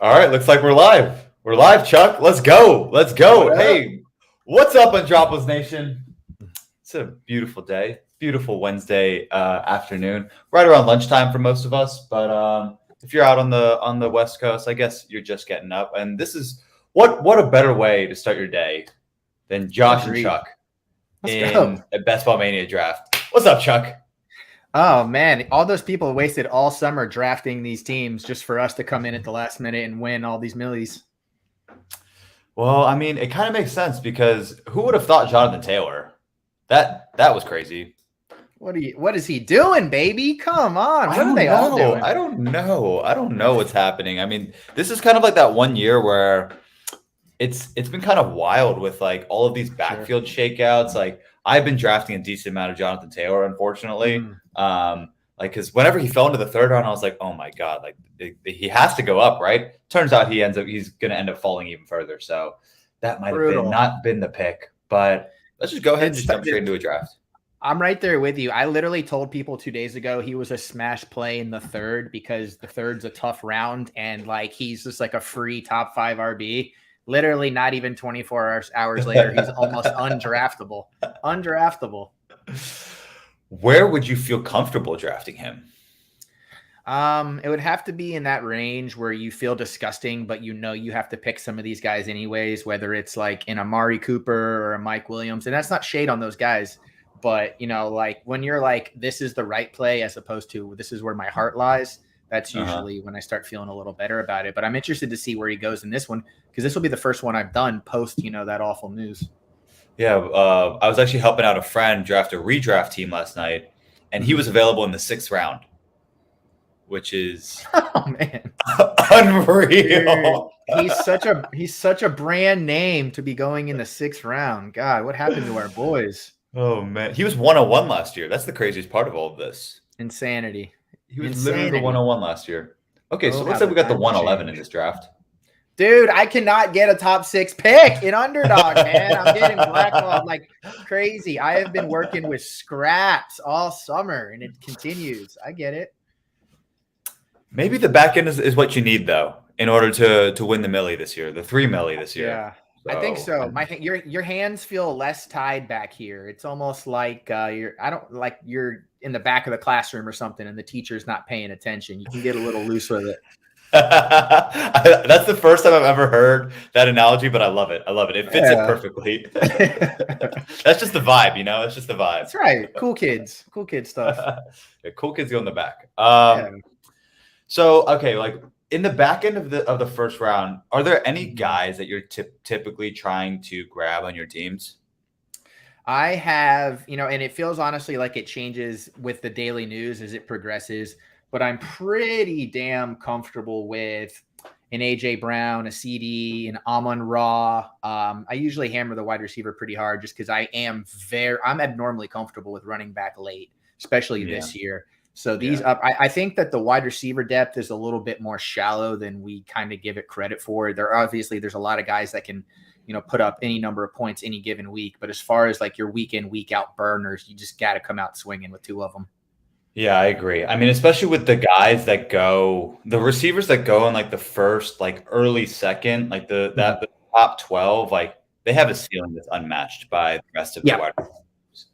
All right, looks like we're live. We're live, Chuck. Let's go. Let's go. What up? Hey, what's up, Andropolis Nation? It's a beautiful day, beautiful Wednesday afternoon, right around lunchtime for most of us. But if you're out on the West Coast, I guess you're just getting up. And this is what a better way to start your day than Josh and Agreed. Chuck Let's in go. a Best Ball Mania draft. What's up, Chuck? Oh man, all those people wasted all summer drafting these teams just for us to come in at the last minute and win all these millies. Well, I mean, it kind of makes sense because who would have thought Jonathan Taylor? That was crazy. What is he doing, baby? Come on. What are they all doing? I don't know what's happening. I mean, this is kind of like that one year where it's been kind of wild with like all of these backfield shakeouts. Like I've been drafting a decent amount of Jonathan Taylor, unfortunately. Like because whenever he fell into the third round, I was like, oh my God, like he has to go up, right? Turns out he's gonna end up falling even further. So that might have not been the pick. But let's just go ahead and just jump straight into a draft. I'm right there with you. I literally told people 2 days ago he was a smash play in the third because the third's a tough round and like he's just like a free top 5 RB. Literally not even 24 hours later, he's almost undraftable. Undraftable. Where would you feel comfortable drafting him? It would have to be in that range where you feel disgusting, but you know you have to pick some of these guys anyways, whether it's like in Amari Cooper or a Mike Williams. And that's not shade on those guys. But, you know, like when you're like, this is the right play as opposed to this is where my heart lies, that's usually when I start feeling a little better about it. But I'm interested to see where he goes in this one because this will be the first one I've done post, you know, that awful news. Yeah, I was actually helping out a friend draft a redraft team last night, and he was available in the 6th round, which is unreal. Dude, he's such a brand name to be going in the 6th round. God, what happened to our boys? Oh man, he was 101 last year. That's the craziest part of all of this. Insanity. He was literally the 101 last year. Okay, so looks like we got the 111 in this draft. Dude, I cannot get a top 6 pick in Underdog, man. I'm getting blackballed like crazy. I have been working with scraps all summer, and it continues. I get it. Maybe the back end is what you need, though, in order to win the millie this year, the 3 millie this year. Yeah. So, I think so. Your hands feel less tied back here. It's almost like you're in the back of the classroom or something, and the teacher's not paying attention. You can get a little loose with it. That's the first time I've ever heard that analogy, but I love it. It fits it perfectly. That's just the vibe, you know. It's just the vibe. That's right. Cool kids stuff. Yeah, cool kids go in the back. So okay, like. In the back end of the first round, are there any guys that you're typically trying to grab on your teams? I have, you know, and it feels honestly like it changes with the daily news as it progresses, but I'm pretty damn comfortable with an AJ Brown, a CD, an Amon-Ra. I usually hammer the wide receiver pretty hard just because I'm abnormally comfortable with running back late, especially this year. So I think that the wide receiver depth is a little bit more shallow than we kind of give it credit for. There's a lot of guys that can, you know, put up any number of points any given week. But as far as like your week in, week out burners, you just got to come out swinging with 2 of them. Yeah, I agree. I mean, especially with the guys that go, the receivers that go in like the first, like early second, like the top 12, like they have a ceiling that's unmatched by the rest of the wide receivers.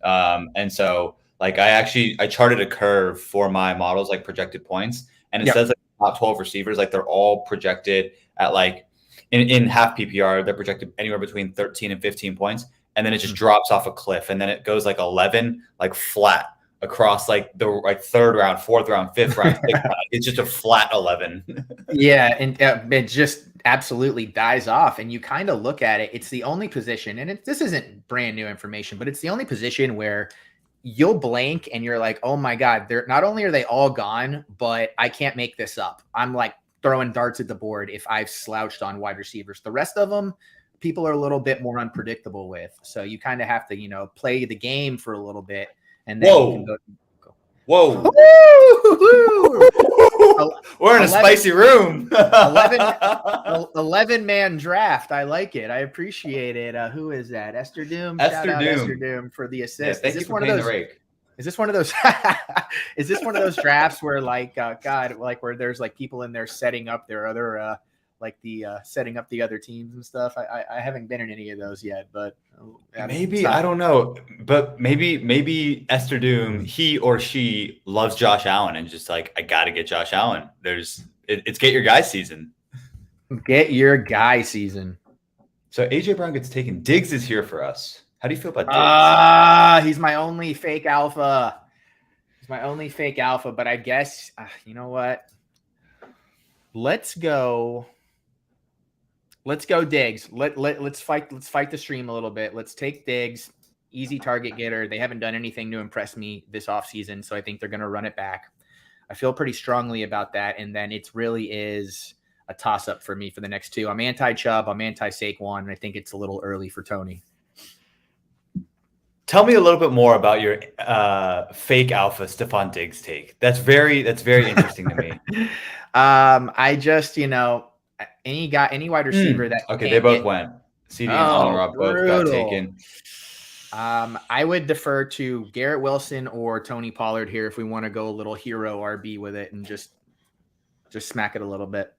And so. Like I charted a curve for my models, like projected points, and it says like top 12 receivers, like they're all projected at like in half PPR, they're projected anywhere between 13 and 15 points, and then it just drops off a cliff, and then it goes like 11, like flat across like the 3rd round, 4th round, 5th round, 6th round. It's just a flat 11. Yeah, and it just absolutely dies off, and you kind of look at it. It's the only position, and this isn't brand new information, but it's the only position where you'll blank and you're like, oh my God, they're not only are they all gone, but I can't make this up. I'm like throwing darts at the board if I've slouched on wide receivers. The rest of them, people are a little bit more unpredictable with. So you kind of have to, you know, play the game for a little bit. And then you can go. Whoa. We're in a spicy room. 11-man draft. I like it. I appreciate it. Who is that? Esther Doom. Shout out Esther Doom for the assist. Yeah, is this one of those? Is this one of those? Is this one of those drafts where like God, like where there's like people in there setting up their other like the setting up the other teams and stuff. I haven't been in any of those yet, but maybe I don't know, but maybe Esther Doom, he or she loves Josh Allen and just like, I got to get Josh Allen. It's get your guy season. Get your guy season. So AJ Brown gets taken. Diggs is here for us. How do you feel about Diggs? He's my only fake alpha. But I guess you know what? Let's go Diggs. Let's fight the stream a little bit. Let's take Diggs, easy target getter. They haven't done anything to impress me this offseason, so I think they're going to run it back. I feel pretty strongly about that, and then it really is a toss-up for me for the next two. I'm anti-Chubb, I'm anti-Saquon, and I think it's a little early for Tony. Tell me a little bit more about your fake alpha Stephon Diggs take. That's very interesting to me. I just, any wide receiver that they both went. CD and Amon-Ra both got taken. I would defer to Garrett Wilson or Tony Pollard here if we want to go a little hero RB with it and just smack it a little bit.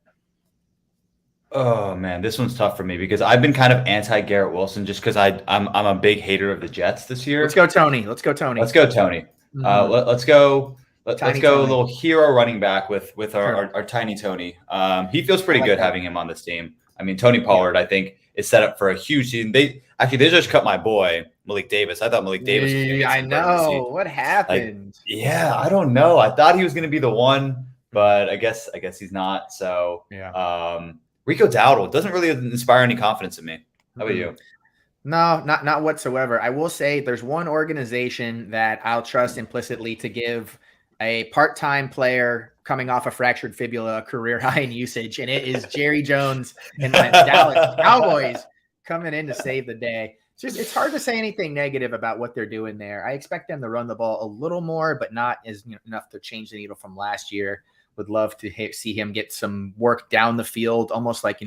Oh man, this one's tough for me because I've been kind of anti Garrett Wilson just because I'm a big hater of the Jets this year. Let's go Tony. Mm-hmm. Let's go a little hero running back with our tiny Tony. He feels pretty good having him on this team. I mean, Tony Pollard, I think, is set up for a huge season. They just cut my boy Malik Davis. I thought Malik Davis was going to get some know what happened. I don't know. I thought he was going to be the one, but I guess he's not. So Rico Dowdle doesn't really inspire any confidence in me. How about you? No, not whatsoever. I will say there's one organization that I'll trust implicitly to give a part-time player coming off a fractured fibula career high in usage, and it is Jerry Jones and the Dallas Cowboys coming in to save the day. It's hard to say anything negative about what they're doing there. I expect them to run the ball a little more, but not as enough to change the needle from last year. Would love to see him get some work down the field, almost like,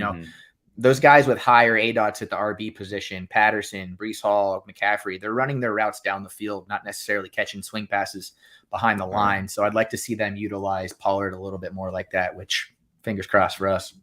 those guys with higher ADOTs at the RB position, Patterson, Breece Hall, McCaffrey, they're running their routes down the field, not necessarily catching swing passes behind the line. So I'd like to see them utilize Pollard a little bit more like that, which fingers crossed for us.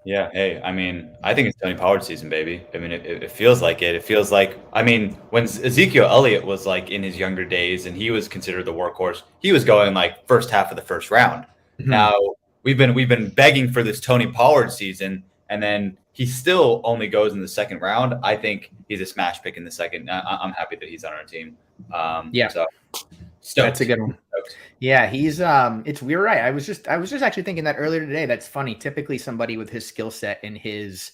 Yeah. Hey, I mean, I think it's Tony Pollard season, baby. I mean, it feels like it. It feels like, I mean, when Ezekiel Elliott was like in his younger days and he was considered the workhorse, he was going like first half of the first round. Mm-hmm. Now we've been begging for this Tony Pollard season, and then he still only goes in the second round. I think he's a smash pick in the second. I'm happy that he's on our team. So stoked. That's a good one. Yeah, he's it's weird, right? I was just actually thinking that earlier today. That's funny. Typically somebody with his skill set and his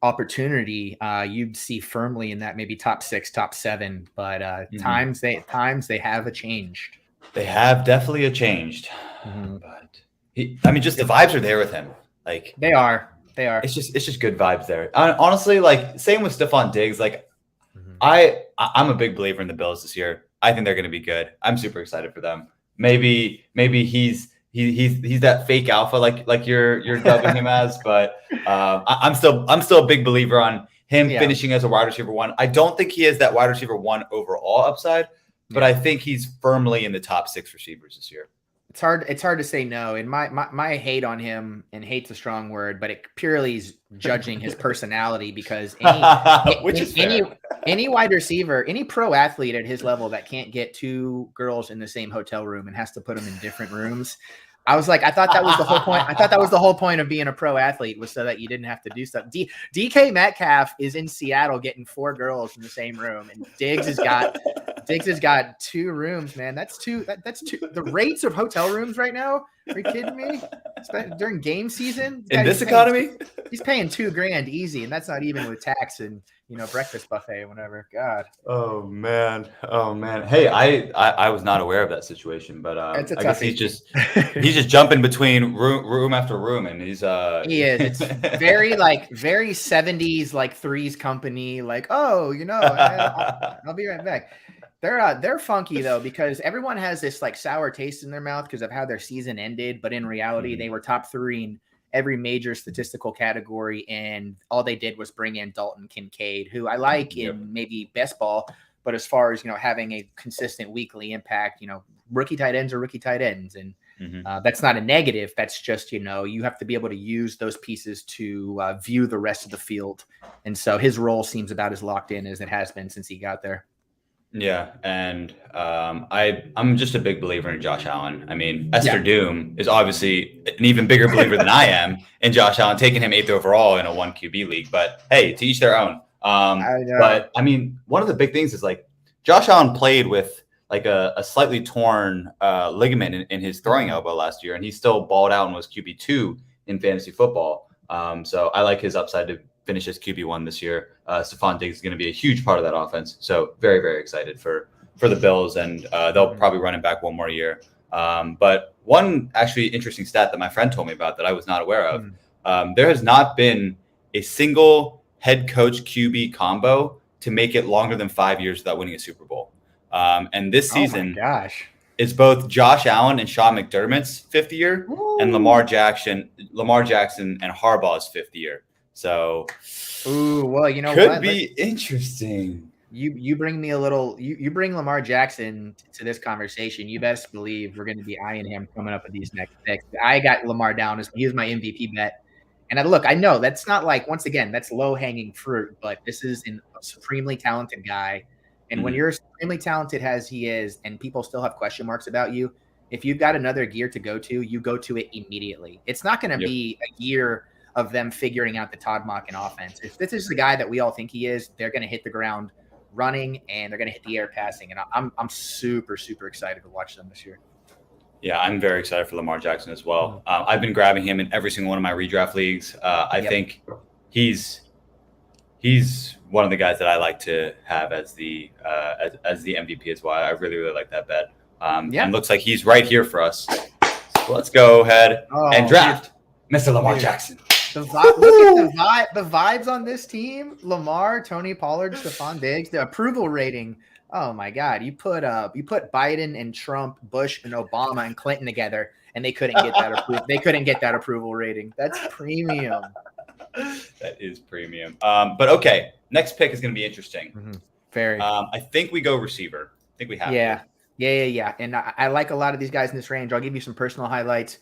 opportunity, you'd see firmly in that maybe top 6, top 7, but times they have changed. They have definitely changed. Mm-hmm. But just the vibes are there with him. Like they are. It's just good vibes there. Honestly, like same with Stephon Diggs. Like I'm a big believer in the Bills this year. I think they're going to be good. I'm super excited for them. Maybe he's that fake alpha like you're dubbing him as, but I'm still a big believer on him finishing as a wide receiver 1. I don't think he has that wide receiver 1 overall upside, but I think he's firmly in the top 6 receivers this year. It's hard to say no. And my hate on him, and hate's a strong word, but it purely is judging his personality because any wide receiver, any pro athlete at his level that can't get 2 girls in the same hotel room and has to put them in different rooms. I was like, I thought that was the whole point. I thought that was the whole point of being a pro athlete, was so that you didn't have to do stuff. DK Metcalf is in Seattle getting 4 girls in the same room, and Diggs has got 2 rooms, man. That's two. The rates of hotel rooms right now. Are you kidding me? During game season, in this economy, he's paying $2,000 easy, and that's not even with tax and breakfast buffet and whatever. God. Oh man. Hey, I was not aware of that situation, but I guess he's just jumping between room after room, and he is. It's very very 70s, like Three's Company, like, oh, I'll be right back. They're funky though, because everyone has this like sour taste in their mouth because of how their season ended, but in reality they were top 3 in every major statistical category, and all they did was bring in Dalton Kincaid, who I like in maybe best ball, but as far as having a consistent weekly impact, rookie tight ends are rookie tight ends, and That's not a negative. That's just, you have to be able to use those pieces to view the rest of the field. And so his role seems about as locked in as it has been since he got there. Yeah, and I'm just a big believer in Josh Allen. I mean, Esther Doom is obviously an even bigger believer than I am in Josh Allen, taking him 8th overall in a 1 QB league. But hey, to each their own. But I mean, one of the big things is like Josh Allen played with like a slightly torn ligament in his throwing elbow last year, and he still balled out and was QB2 in fantasy football. So I like his upside to finish as QB1 this year. Stephon Diggs is going to be a huge part of that offense. So very, very excited for the Bills, and they'll probably run him back one more year. But one actually interesting stat that my friend told me about that I was not aware of, there has not been a single head coach QB combo to make it longer than 5 years without winning a Super Bowl. And this season is both Josh Allen and Sean McDermott's 5th year, and Lamar Jackson and Harbaugh's 5th year. So, could be interesting. You bring me a little. You bring Lamar Jackson to this conversation. You best believe we're going to be eyeing him coming up with these next picks. I got Lamar down as he's my MVP bet. And look, I know that's not like, once again, that's low hanging fruit, but this is a supremely talented guy. And when you're extremely talented as he is, and people still have question marks about you, if you've got another gear to go to, you go to it immediately. It's not going to be a year of them figuring out the Todd Monken offense. If this is the guy that we all think he is, they're going to hit the ground running and they're going to hit the air passing. And I'm super, super excited to watch them this year. Yeah, I'm very excited for Lamar Jackson as well. I've been grabbing him in every single one of my redraft leagues. I think he's one of the guys that I like to have as the MVP as well. I really, really like that bet. And looks like he's right here for us. So let's go ahead and draft Mr. Lamar Jackson. Look at the vibes on this team. Lamar, Tony Pollard, Stephon Diggs, the approval rating. Oh my God. You put Biden and Trump, Bush and Obama and Clinton together, and they couldn't get that they couldn't get that approval rating. That's premium. That is premium. But okay, next pick is going to be interesting. Very. I think we go receiver. I think we have to. Yeah. And I like a lot of these guys in this range. I'll give you some personal highlights.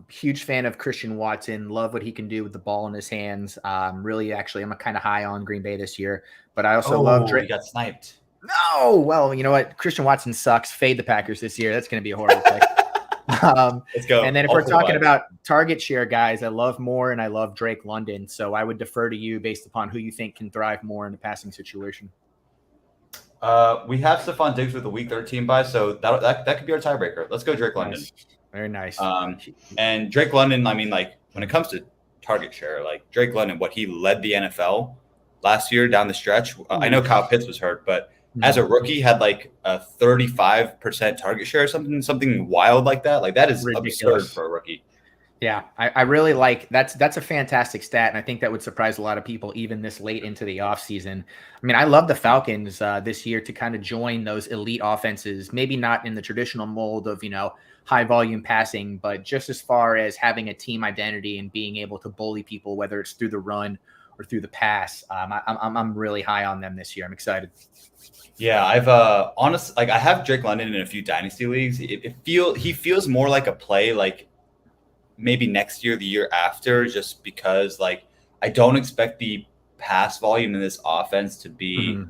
Huge fan of Christian Watson. Love what he can do with the ball in his hands. Really, actually, I'm kind of high on Green Bay this year. But I also love Drake. He got sniped. No, well, you know what? Christian Watson sucks. Fade the Packers this year. That's going to be a horrible pick. Let's go. And then if we're talking about target share guys, I love Moore and I love Drake London. So I would defer to you based upon who you think can thrive more in the passing situation. We have Stephon Diggs with a week 13 bye, so that could be our tiebreaker. Let's go Drake London. Very nice. And Drake London, I mean, like when it comes to target share, like Drake London, what he led the NFL last year down the stretch. I know Kyle Pitts was hurt, but as a rookie had like a 35% target share or something wild like that. Like that is ridiculous. Absurd for a rookie. Yeah, I really like that's a fantastic stat, and I think that would surprise a lot of people even this late into the offseason. I mean, I love the Falcons this year to kind of join those elite offenses, maybe not in the traditional mold of, high volume passing, but just as far as having a team identity and being able to bully people, whether it's through the run or through the pass. I'm really high on them this year. I'm excited. Yeah, I've honestly, like I have Drake London in a few dynasty leagues. He feels more like a play like maybe next year, the year after, just because like I don't expect the pass volume in this offense to be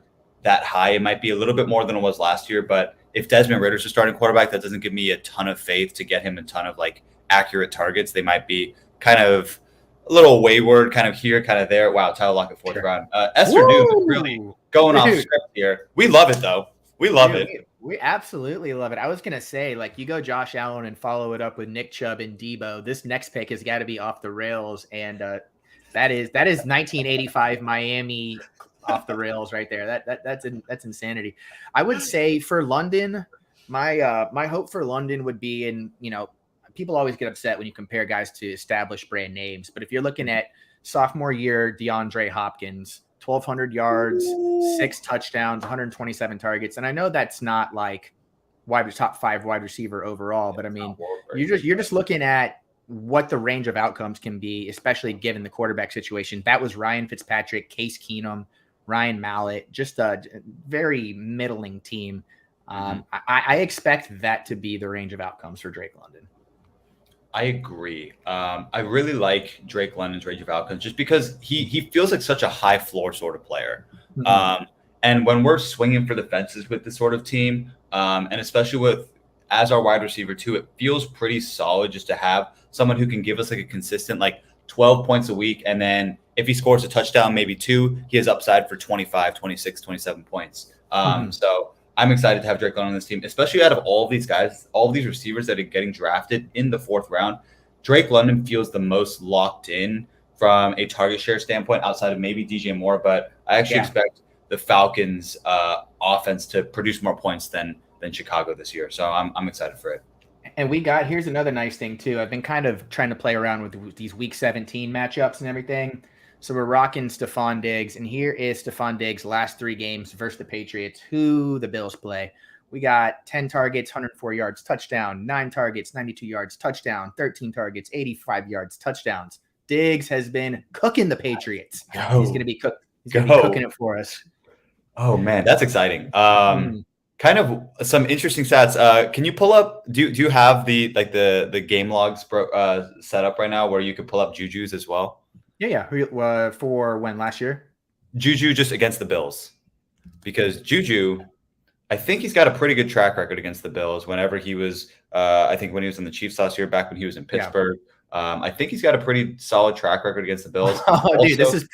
that high. It might be a little bit more than it was last year, but if Desmond Ritter's a starting quarterback, that doesn't give me a ton of faith to get him a ton of like accurate targets. They might be kind of a little wayward, kind of here, kind of there. Wow, Tyler Lockett, 4th round. Esther Doom is really going off script here. We love it though. We love it. We absolutely love it. I was going to say, like, you go Josh Allen and follow it up with Nick Chubb and Debo. This next pick has got to be off the rails. And that is 1985 Miami off the rails right there. That's insanity. I would say for London, my hope for London would be in, people always get upset when you compare guys to established brand names. But if you're looking at sophomore year, DeAndre Hopkins, 1,200 yards, 6 touchdowns, 127 targets. And I know that's not like top 5 wide receiver overall, but I mean, you're just looking at what the range of outcomes can be, especially given the quarterback situation. That was Ryan Fitzpatrick, Case Keenum, Ryan Mallett, just a very middling team. I expect that to be the range of outcomes for Drake London. I agree. I really like Drake London's Rage of Outcomes just because he feels like such a high floor sort of player. And when we're swinging for the fences with this sort of team, and especially with as our wide receiver too, it feels pretty solid just to have someone who can give us like a consistent like 12 points a week. And then if he scores a touchdown, maybe 2, he has upside for 25, 26, 27 points. So I'm excited to have Drake London on this team, especially out of all of these guys, all of these receivers that are getting drafted in the 4th round. Drake London feels the most locked in from a target share standpoint outside of maybe DJ Moore, but I actually expect the Falcons offense to produce more points than Chicago this year. So I'm excited for it. And here's another nice thing too. I've been kind of trying to play around with these week 17 matchups and everything. So we're rocking Stephon Diggs, and here is Stephon Diggs' last 3 games versus the Patriots, who the Bills play. We got 10 targets, 104 yards, touchdown, 9 targets, 92 yards, touchdown, 13 targets, 85 yards, touchdowns. Diggs has been cooking the Patriots. He's going to be cooking it for us. Oh man, that's exciting. Kind of some interesting stats. Can you pull up? Do you have the game logs set up right now where you could pull up Juju's as well? Yeah. For when last year? Juju just against the Bills, because Juju, I think he's got a pretty good track record against the Bills. Whenever he was, I think when he was in the Chiefs last year, back when he was in Pittsburgh, I think he's got a pretty solid track record against the Bills. Oh, dude, this is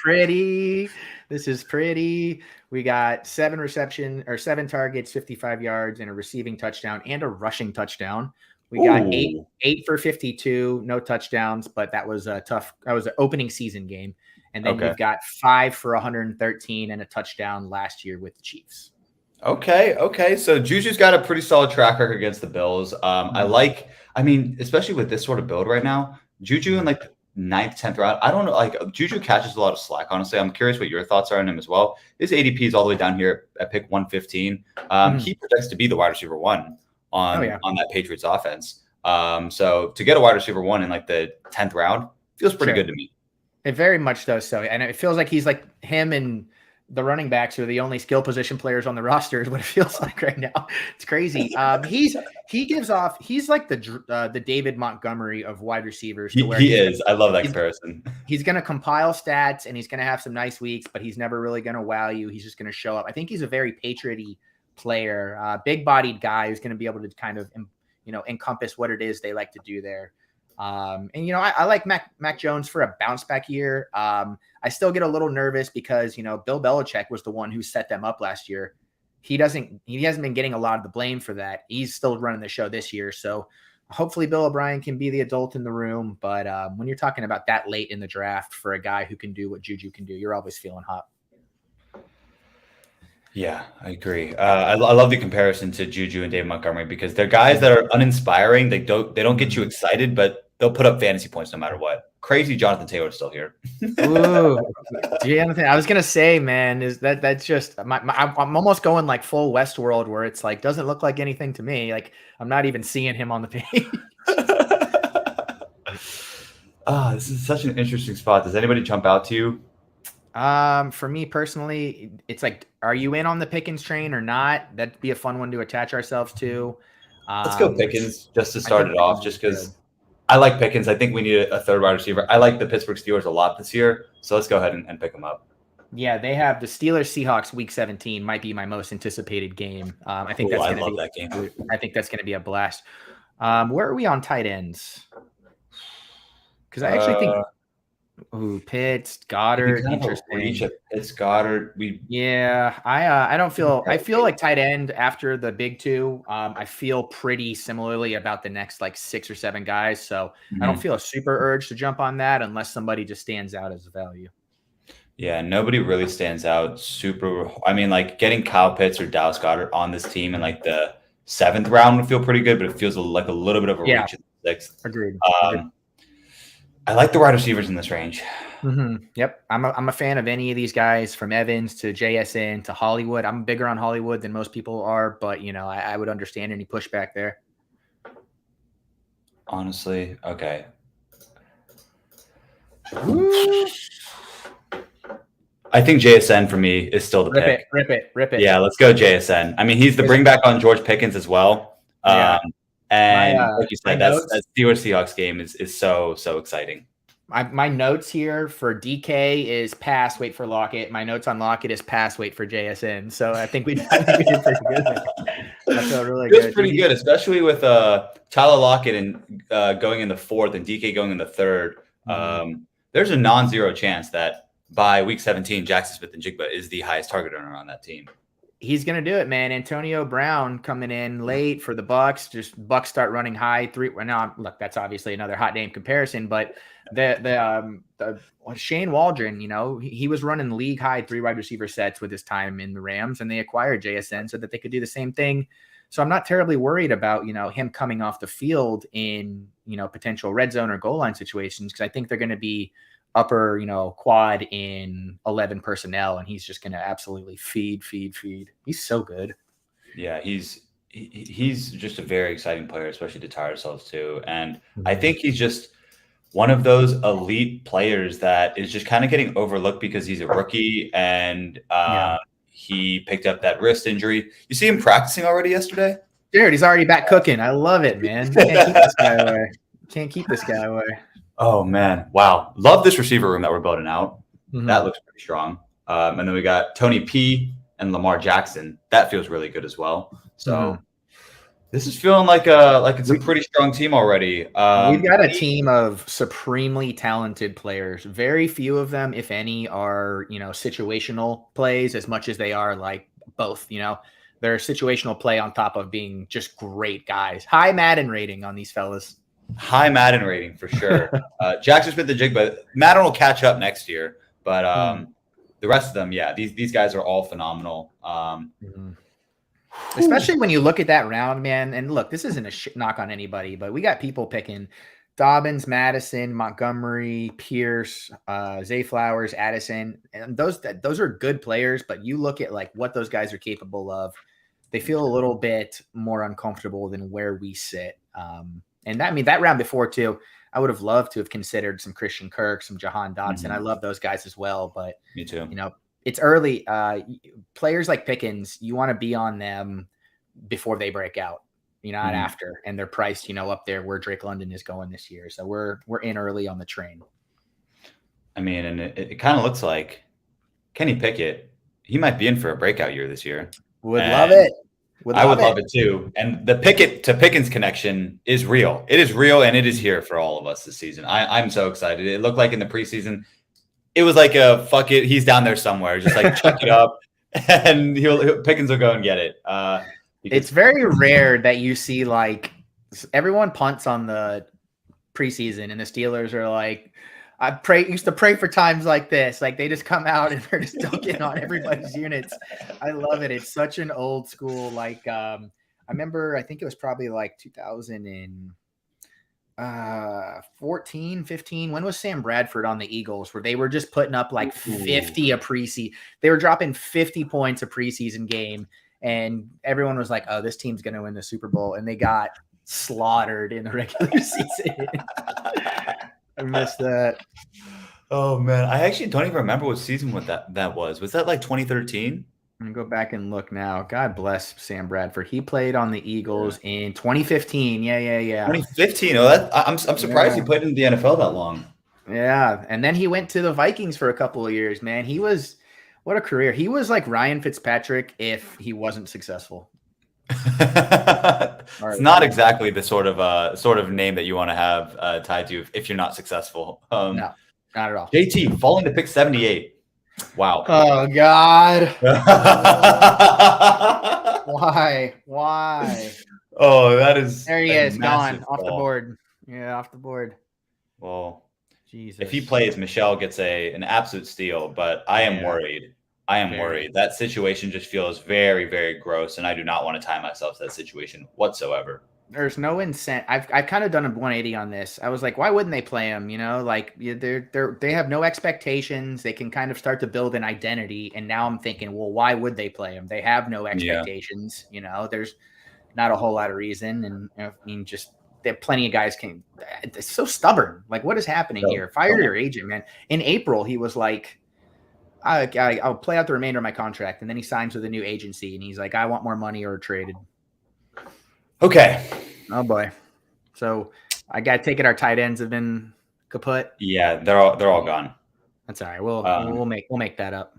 pretty. We got 7 targets, 55 yards, and a receiving touchdown and a rushing touchdown. We got 8 for 52, no touchdowns, but that was a tough. That was an opening season game, and then we've got 5 for 113 and a touchdown last year with the Chiefs. Okay. So Juju's got a pretty solid track record against the Bills. I mean, especially with this sort of build right now, Juju in like 9th, 10th round. I don't know. Like Juju catches a lot of slack. Honestly, I'm curious what your thoughts are on him as well. His ADP is all the way down here at pick 115. He projects to be the wide receiver 1 on that Patriots offense. So to get a wide receiver 1 in like the 10th round feels pretty good to me. It very much does so. And it feels like he's like him and the running backs are the only skill position players on the roster is what it feels like right now. It's crazy. He's like the David Montgomery of wide receivers. He is. I love that comparison. He's going to compile stats and he's going to have some nice weeks, but he's never really going to wow you. He's just going to show up. I think he's a very Patriot-y player, big-bodied guy who's going to be able to kind of, encompass what it is they like to do there. I like Mac Jones for a bounce back year. I still get a little nervous because, Bill Belichick was the one who set them up last year. He hasn't been getting a lot of the blame for that. He's still running the show this year. So hopefully Bill O'Brien can be the adult in the room. But when you're talking about that late in the draft for a guy who can do what Juju can do, you're always feeling hot. Yeah, I agree. I love the comparison to Juju and David Montgomery because they're guys that are uninspiring. They don't get you excited, but they'll put up fantasy points no matter what. Crazy Jonathan Taylor is still here. Ooh, Jonathan, I was gonna say, man, that's just I'm almost going like full Westworld where it's like doesn't look like anything to me. Like I'm not even seeing him on the page. This is such an interesting spot. Does anybody jump out to you? For me personally, it's like, are you in on the Pickens train or not? That'd be a fun one to attach ourselves to. Let's go Pickens just to start it off, just because I like Pickens. I think we need a third wide receiver. I like the Pittsburgh Steelers a lot this year, so let's go ahead and pick them up. Yeah, they have the Steelers-Seahawks Week 17 might be my most anticipated game. I think that's going to be that game. I think that's going to be a blast. Where are we on tight ends? Because I actually think. Ooh, Pitts, Goddard, interesting. Pitts, Goddard. I don't feel. I feel like tight end after the big 2. I feel pretty similarly about the next like 6 or 7 guys. So I don't feel a super urge to jump on that unless somebody just stands out as a value. Yeah, nobody really stands out super. I mean, like getting Kyle Pitts or Dallas Goedert on this team in like the 7th round would feel pretty good, but it feels like a little bit of a reach in the 6th. Agreed. I like the wide receivers in this range. Yep. I'm a fan of any of these guys from Evans to JSN to Hollywood. I'm bigger on Hollywood than most people are, but I would understand any pushback there. Honestly. Okay. I think JSN for me is still the pick. Rip it. Yeah, let's go JSN. I mean, he's the bring back on George Pickens as well. And like you My said, that notes. Steelers Seahawks game is so exciting. My notes here for DK is pass, wait for Lockett. My notes on Lockett is pass, wait for JSN. So I think we did pretty good there. I feel really It's good. pretty good, especially with Tyler Lockett and going in the 4th and DK going in the 3rd. There's a non-zero chance that by week 17, Jackson Smith-Njigba is the highest target earner on that team. He's gonna do it, man. Antonio Brown coming in late for the Bucks. Just Bucks start running high 3. Well, now look, that's obviously another hot name comparison, but the Shane Waldron, he was running league high 3 wide receiver sets with his time in the Rams, and they acquired JSN so that they could do the same thing. So I'm not terribly worried about him coming off the field in potential red zone or goal line situations, because I think they're going to be upper quad in 11 personnel, and he's just going to absolutely feed. He's so good. Yeah, he's just a very exciting player, especially to tie ourselves too. And I think he's just one of those elite players that is just kind of getting overlooked because he's a rookie and he picked up that wrist injury. You see him practicing already yesterday? Dude, he's already back cooking. I love it, man. Can't keep this guy away. Oh, man. Wow. Love this receiver room that we're building out. That looks pretty strong. And then we got Tony P and Lamar Jackson. That feels really good as well. So this is feeling like it's a pretty strong team already. We've got a team of supremely talented players. Very few of them, if any, are situational plays as much as they are like both. They're situational play on top of being just great guys. High Madden rating on these fellas. High Madden rating for sure. Jackson Smith-Njigba, Madden will catch up next year, but the rest of them, these guys are all phenomenal. Especially when you look at that round, man. And look, this isn't a knock on anybody, but we got people picking Dobbins, Madison, Montgomery, Pierce, Zay Flowers, Addison, and those are good players. But you look at like what those guys are capable of, they feel a little bit more uncomfortable than where we sit. And that round before too, I would have loved to have considered some Christian Kirk, some Jahan Dotson. I love those guys as well, but me too. It's early. Players like Pickens, you want to be on them before they break out, not after, and they're priced, up there where Drake London is going this year. So we're in early on the train. I mean, and it kind of looks like Kenny Pickett, he might be in for a breakout year this year. Would love it. I would love it too. And the Pickett to Pickens connection is real. It is real, and it is here for all of us this season. I'm so excited. It looked like in the preseason, it was like a fuck it. He's down there somewhere. Just like chuck it up, and Pickens will go and get it. It's very rare that you see like everyone punts on the preseason, and the Steelers are like, used to pray for times like this. Like they just come out and they're just dunking on everybody's units. I love it. It's such an old school. Like I remember, I think it was probably like 2014, 15. When was Sam Bradford on the Eagles where they were just putting up like 50 a preseason? They were dropping 50 points a preseason game, and everyone was like, "Oh, this team's going to win the Super Bowl," and they got slaughtered in the regular season. I missed that. Oh man, I actually don't even remember what season that was. Was that like 2013? I'm gonna go back and look now. God bless Sam Bradford. He played on the Eagles in 2015. Yeah. 2015. Oh, I'm surprised he played in the NFL that long. Yeah, and then he went to the Vikings for a couple of years. Man, what a career. He was like Ryan Fitzpatrick if he wasn't successful. It's not exactly the sort of name that you want to have tied to if you're not successful. No, not at all. JT falling to pick 78. Wow. Oh God. Why? Oh, that is. There he is, gone off the board. Yeah, off the board. Well, Jesus. If he plays, Michelle gets an absolute steal, but I am worried. Worried. That situation just feels very, very gross, and I do not want to tie myself to that situation whatsoever. There's no incentive. I've kind of done a 180 on this. I was like, why wouldn't they play him? Like they have no expectations. They can kind of start to build an identity. And now I'm thinking, well, why would they play him? They have no expectations. There's not a whole lot of reason. And just they have plenty of guys it's so stubborn. Like, what is happening here? Fire your agent, man. In April, he was like, I'll play out the remainder of my contract. And then he signs with a new agency and he's like, I want more money or traded. Okay. Oh boy. So I got to take it. Our tight ends have been kaput. Yeah, they're all gone. That's all right. We'll make that up.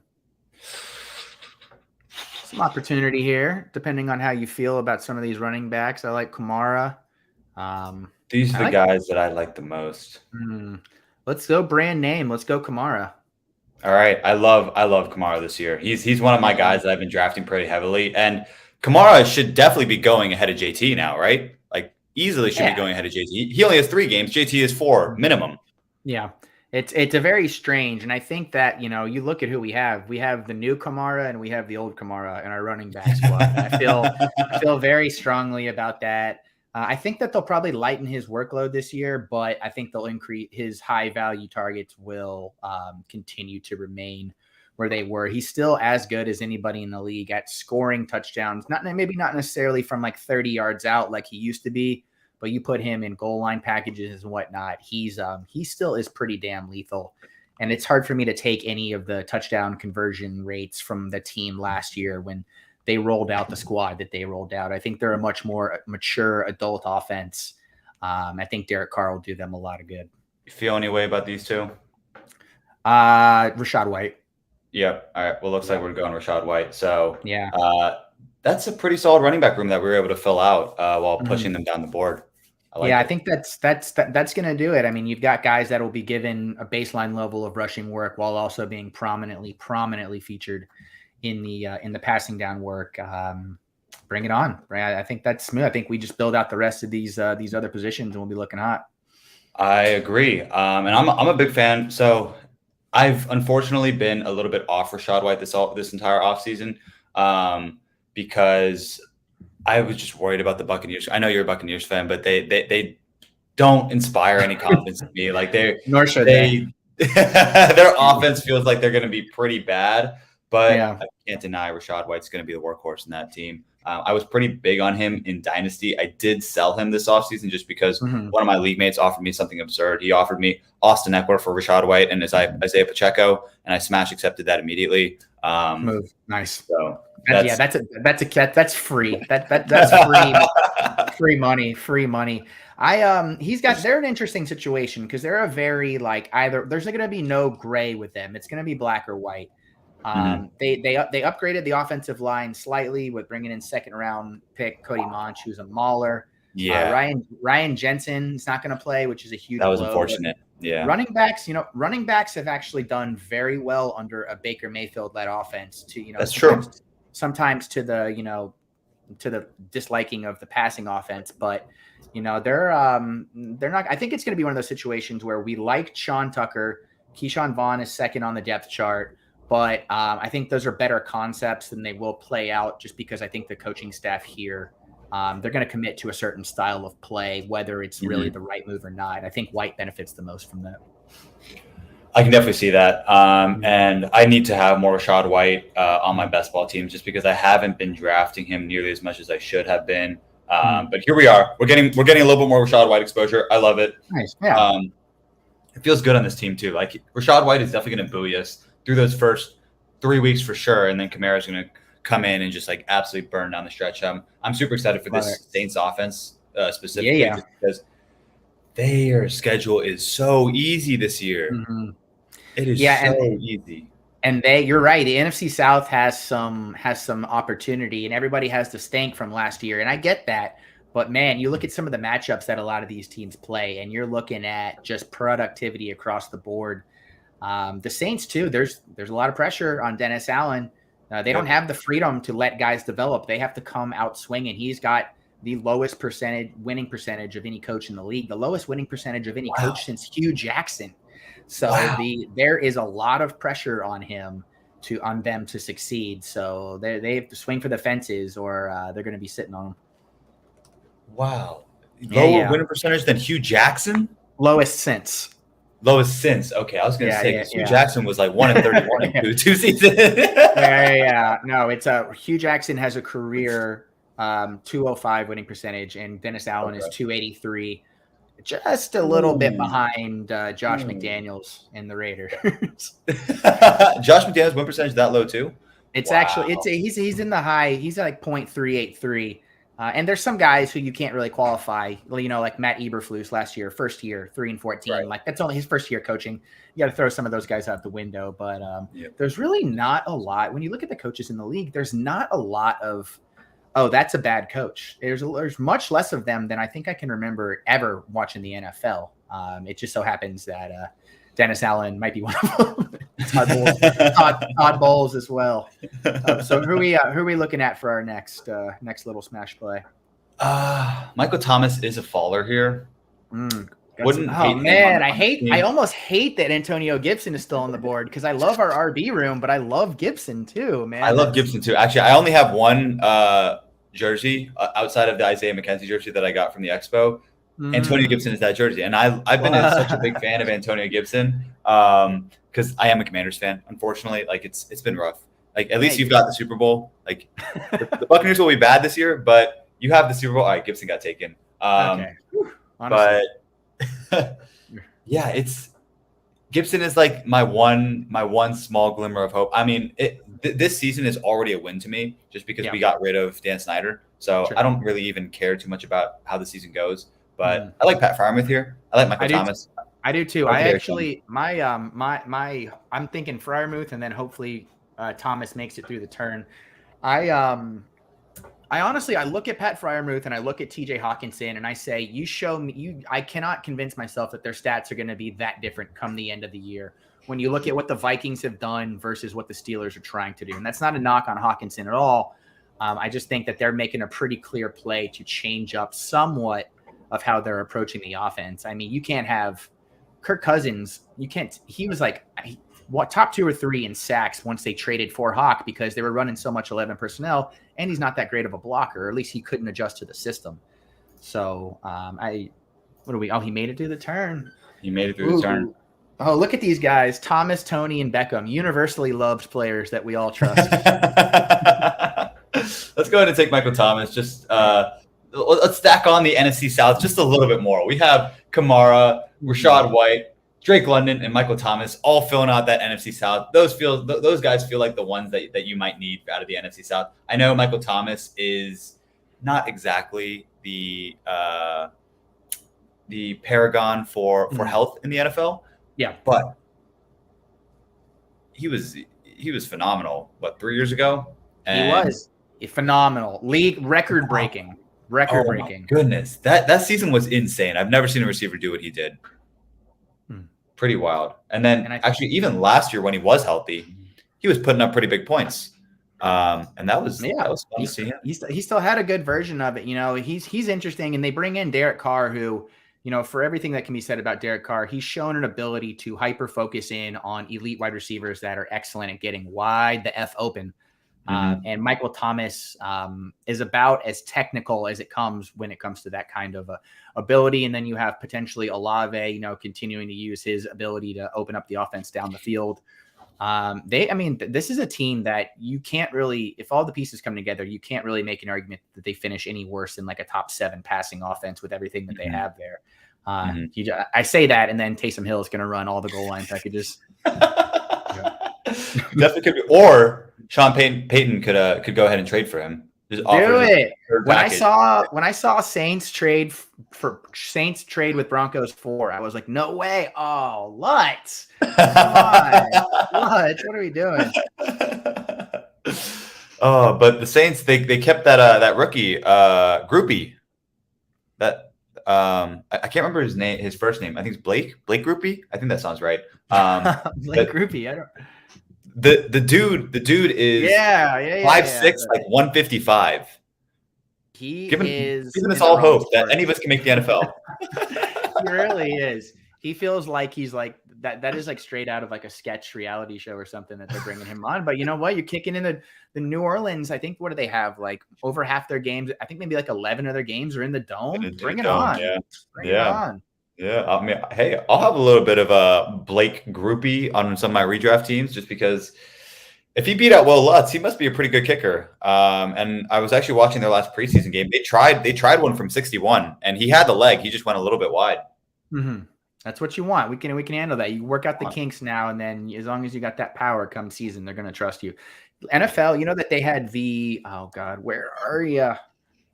Some opportunity here, depending on how you feel about some of these running backs. I like Kamara. These are the guys that I like the most. Let's go brand name. Let's go Kamara. All right. I love Kamara this year. He's one of my guys that I've been drafting pretty heavily. And Kamara should definitely be going ahead of JT now, right? Like easily should be going ahead of JT. He only has 3 games. JT is 4 minimum. Yeah. It's a very strange. And I think that, you look at who we have. We have the new Kamara and we have the old Kamara in our running back squad. I feel very strongly about that. I think that they'll probably lighten his workload this year, but I think they'll increase his high value targets will continue to remain where they were. He's still as good as anybody in the league at scoring touchdowns. Maybe not necessarily from like 30 yards out like he used to be, but you put him in goal line packages and whatnot. He still is pretty damn lethal. And it's hard for me to take any of the touchdown conversion rates from the team last year when they rolled out the squad that they rolled out. I think they're a much more mature adult offense. I think Derek Carr will do them a lot of good. You feel any way about these two? Rachaad White. Yep. All right. Well, looks like we're going Rachaad White. So yeah, that's a pretty solid running back room that we were able to fill out while pushing them down the board. I think that's going to do it. I mean, you've got guys that will be given a baseline level of rushing work while also being prominently featured in the passing down work. Bring it on, right? I think that's smooth. I think we just build out the rest of these other positions and we'll be looking hot. I agree. And I'm a big fan. So I've unfortunately been a little bit off Rachaad White this entire offseason because I was just worried about the Buccaneers. I know you're a Buccaneers fan, but they don't inspire any confidence in me. Like nor should they. Their offense feels like they're going to be pretty bad. But I can't deny Rachaad White's going to be the workhorse in that team. I was pretty big on him in Dynasty. I did sell him this offseason just because one of my league mates offered me something absurd. He offered me Austin Eckler for Rachaad White and Isaiah Pacheco, and I smash accepted that immediately. Move. Nice. So that's free. That's free money. Free money. They're an interesting situation because they're a very either there's going to be no gray with them. It's going to be black or white. They upgraded the offensive line slightly with bringing in 2nd round pick Cody Monch, who's a mauler. Yeah, Ryan Jensen's not going to play, which is a huge. That was unfortunate. Yeah, running backs have actually done very well under a Baker Mayfield led offense. That's true. Sometimes to the to the disliking of the passing offense, but they're not. I think it's going to be one of those situations where we like Sean Tucker. Keyshawn Vaughn is 2nd on the depth chart. But I think those are better concepts than they will play out just because I think the coaching staff here, they're going to commit to a certain style of play, whether it's really the right move or not. I think White benefits the most from that. I can definitely see that. And I need to have more Rachaad White on my best ball team just because I haven't been drafting him nearly as much as I should have been. But here we are. We're getting a little bit more Rachaad White exposure. I love it. Nice. Yeah. It feels good on this team too. Like Rachaad White is definitely going to buoy us through those first 3 weeks for sure, and then Kamara's going to come in and just absolutely burn down the stretch. I'm super excited for this Saints offense specifically just because their schedule is so easy this year. It is so easy. And you're right. The NFC South has some opportunity, and everybody has the stank from last year, and I get that. But man, you look at some of the matchups that a lot of these teams play, and you're looking at just productivity across the board. The Saints too. There's a lot of pressure on Dennis Allen. They don't have the freedom to let guys develop. They have to come out swinging. He's got the lowest winning percentage of any coach in the league, the lowest winning percentage of any coach since Hugh Jackson. So there is a lot of pressure on them to succeed. So they have to swing for the fences, or they're going to be sitting on them. Wow, lower winning percentage than Hugh Jackson. Lowest since. Okay, I was going to say Hugh Jackson was 1-31 in 2 seasons. No, it's Hugh Jackson has a career 205 winning percentage, and Dennis Allen is 283, just a little bit behind Josh McDaniels and the Raiders. Josh McDaniels' win percentage that low too? It's actually he's in the high. He's at 0.383. And there's some guys who you can't really qualify, like Matt Eberflus last year, first year, 3-14. Right. Like that's only his first year coaching. You got to throw some of those guys out the window. But Yep. there's really not a lot. When you look at the coaches in the league, there's not a lot of, oh, that's a bad coach. There's much less of them than I think I can remember ever watching the NFL. It just so happens that Dennis Allen might be one of them. Todd Bowles as well. So who are we looking at for our next little smash play? Michael Thomas is a faller here. I almost hate that Antonio Gibson is still on the board because I love our RB room, but I love Gibson too, man. I love Gibson too. Actually, I only have one jersey outside of the Isaiah McKenzie jersey that I got from the Expo. Antonio Gibson is that jersey, and I've been such a big fan of Antonio Gibson because I am a Commanders fan. Unfortunately, like it's been rough. Like at least you've got the Super Bowl. Like the Buccaneers will be bad this year, but you have the Super Bowl. All right, Gibson got taken. Okay. But yeah, Gibson is like my one small glimmer of hope. I mean, this season is already a win to me just because we got rid of Dan Snyder. So I don't really even care too much about how the season goes. But I like Pat Freiermuth here. I like Michael Thomas. I do too. I actually I'm thinking Freiermuth and then hopefully Thomas makes it through the turn. I honestly look at Pat Freiermuth and I look at TJ Hawkinson and I say, you show me I cannot convince myself that their stats are going to be that different come the end of the year. When you look at what the Vikings have done versus what the Steelers are trying to do. And that's not a knock on Hawkinson at all. I just think that they're making a pretty clear play to change up somewhat of how they're approaching the offense. I mean, you can't have Kirk Cousins. He was like top 2 or 3 in sacks once they traded for Hawk because they were running so much 11 personnel and he's not that great of a blocker, or at least he couldn't adjust to the system. So he made it through the turn. He made it through the turn. Oh, look at these guys. Thomas, Tony, and Beckham, universally loved players that we all trust. Let's go ahead and take Michael Thomas. Just let's stack on the NFC South just a little bit more. We have Kamara, Rashad White, Drake London, and Michael Thomas all filling out that NFC South. Those guys feel like the ones that you might need out of the NFC South. I know Michael Thomas is not exactly the paragon for health in the NFL. Yeah, but he was phenomenal. 3 years ago? And he was phenomenal, league record breaking. Oh my goodness, that season was insane. I've never seen a receiver do what he did. Pretty wild. And then actually, even last year when he was healthy, he was putting up pretty big points. And that was fun to see him. He still had a good version of it. He's interesting, and they bring in Derek Carr, who, for everything that can be said about Derek Carr, he's shown an ability to hyper focus in on elite wide receivers that are excellent at getting wide the F open. And Michael Thomas is about as technical as it comes when it comes to that kind of ability. And then you have potentially Olave, continuing to use his ability to open up the offense down the field. This is a team that you can't really, if all the pieces come together, you can't really make an argument that they finish any worse than like a top 7 passing offense with everything that they have there. I say that, and then Taysom Hill is going to run all the goal line packages. Definitely could be. Or Sean Payton could go ahead and trade for him. Just do it. When I saw Saints trade with Broncos 4, I was like, no way. Oh, Lutz. Come on. Lutz, what are we doing? Oh, but the Saints, they kept that rookie Groupie. That I can't remember his first name. I think it's Blake Groupie. I think that sounds right. Blake Groupie. I don't. The dude is 5'6", like 155. Giving us all hope that any of us can make the NFL. He really is. He feels like he's like that is like straight out of like a sketch reality show or something that they're bringing him on. But you know what? You're kicking in the New Orleans. I think, what do they have? Like over half their games. I think maybe like 11 of their games are in the dome. Bring it on. Bring it on. Yeah, I mean, hey, I'll have a little bit of a Blake Groupie on some of my redraft teams just because if he beat out Will Lutz, he must be a pretty good kicker. And I was actually watching their last preseason game. They tried one from 61, and he had the leg. He just went a little bit wide. Mm-hmm. That's what you want. We can handle that. You work out the kinks now, and then as long as you got that power come season, they're going to trust you. NFL, that they had where are you?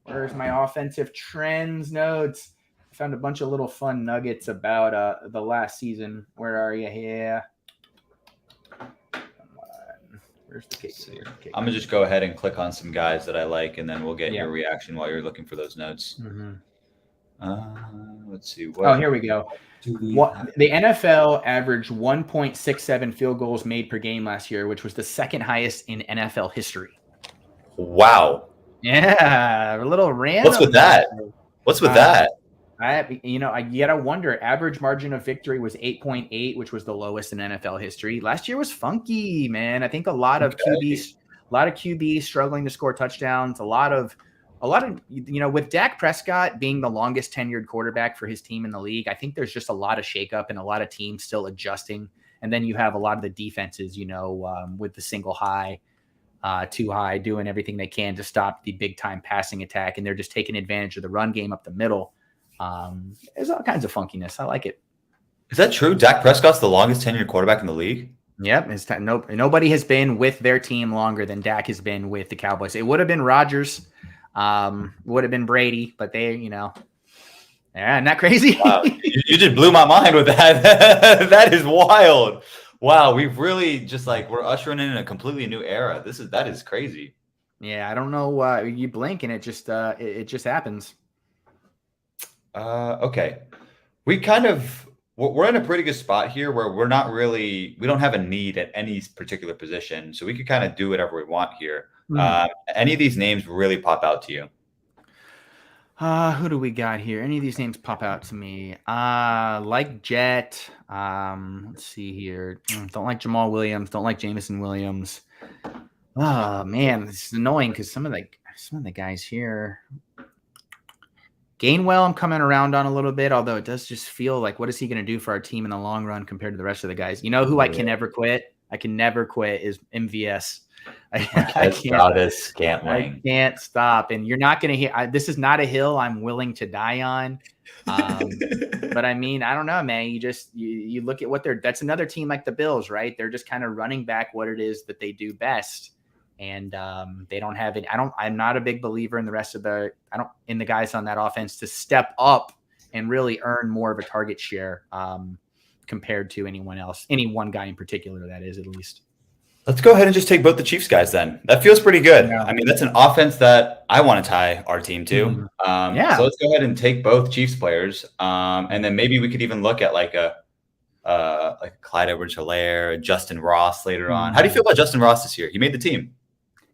Where's my offensive trends notes? I found a bunch of little fun nuggets about the last season. Where are you here? Where's the cake? I'm gonna just go ahead and click on some guys that I like, and then we'll get your reaction while you're looking for those notes. Let's see. Here we go. The NFL averaged 1.67 field goals made per game last year, which was the second highest in NFL history. Wow. Yeah, a little random. What's with that? What's with that? You gotta wonder. Average margin of victory was 8.8, which was the lowest in NFL history. Last year was funky, man. I think a lot of QBs struggling to score touchdowns. A lot of with Dak Prescott being the longest tenured quarterback for his team in the league, I think there's just a lot of shakeup and a lot of teams still adjusting. And then you have a lot of the defenses, with the single high, too high, doing everything they can to stop the big time passing attack, and they're just taking advantage of the run game up the middle. There's all kinds of funkiness. I like it. Is that true? Dak Prescott's the longest tenured quarterback in the league? Yep. Nobody has been with their team longer than Dak has been with the Cowboys. It would have been Rodgers, would have been Brady, but they, isn't that crazy? Wow. You just blew my mind with that. That is wild. Wow. We've really just we're ushering in a completely new era. That is crazy. Yeah. I don't know. You blink and it just happens. Okay. We're in a pretty good spot here where we don't have a need at any particular position. So we could kind of do whatever we want here. Any of these names really pop out to you? Who do we got here? Any of these names pop out to me? Like Jet. Let's see here. Don't like Jamal Williams. Don't like Jameson Williams. Oh man, this is annoying because some of the guys here. Gainwell, I'm coming around on a little bit, although it does just feel like, what is he going to do for our team in the long run compared to the rest of the guys? You know who I can never quit? I can never quit is MVS. I can't stop. And you're not going to hear, this is not a hill I'm willing to die on. But I mean, I don't know, man. You look at that's another team like the Bills, right? They're just kind of running back what it is that they do best. And they don't have it. I'm not a big believer in the rest of the guys on that offense to step up and really earn more of a target share compared to anyone else, any one guy in particular, that is, at least. Let's go ahead and just take both the Chiefs guys then. That feels pretty good. Yeah. I mean, that's an offense that I want to tie our team to. So let's go ahead and take both Chiefs players. And then maybe we could even look at like Clyde Edwards-Helaire, Justin Ross later on. How do you feel about Justin Ross this year? He made the team.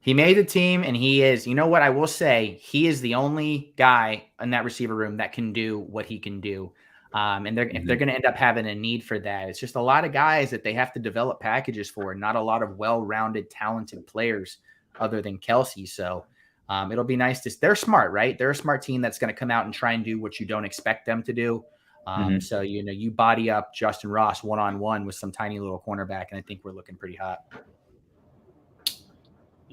He made the team, and he is, you know what, I will say, he is the only guy in that receiver room that can do what he can do. And if they're going to end up having a need for that, it's just a lot of guys that they have to develop packages for, not a lot of well-rounded, talented players other than Kelsey. So it'll be nice they're smart, right? They're a smart team that's going to come out and try and do what you don't expect them to do. So, you body up Justin Ross one-on-one with some tiny little cornerback, and I think we're looking pretty hot.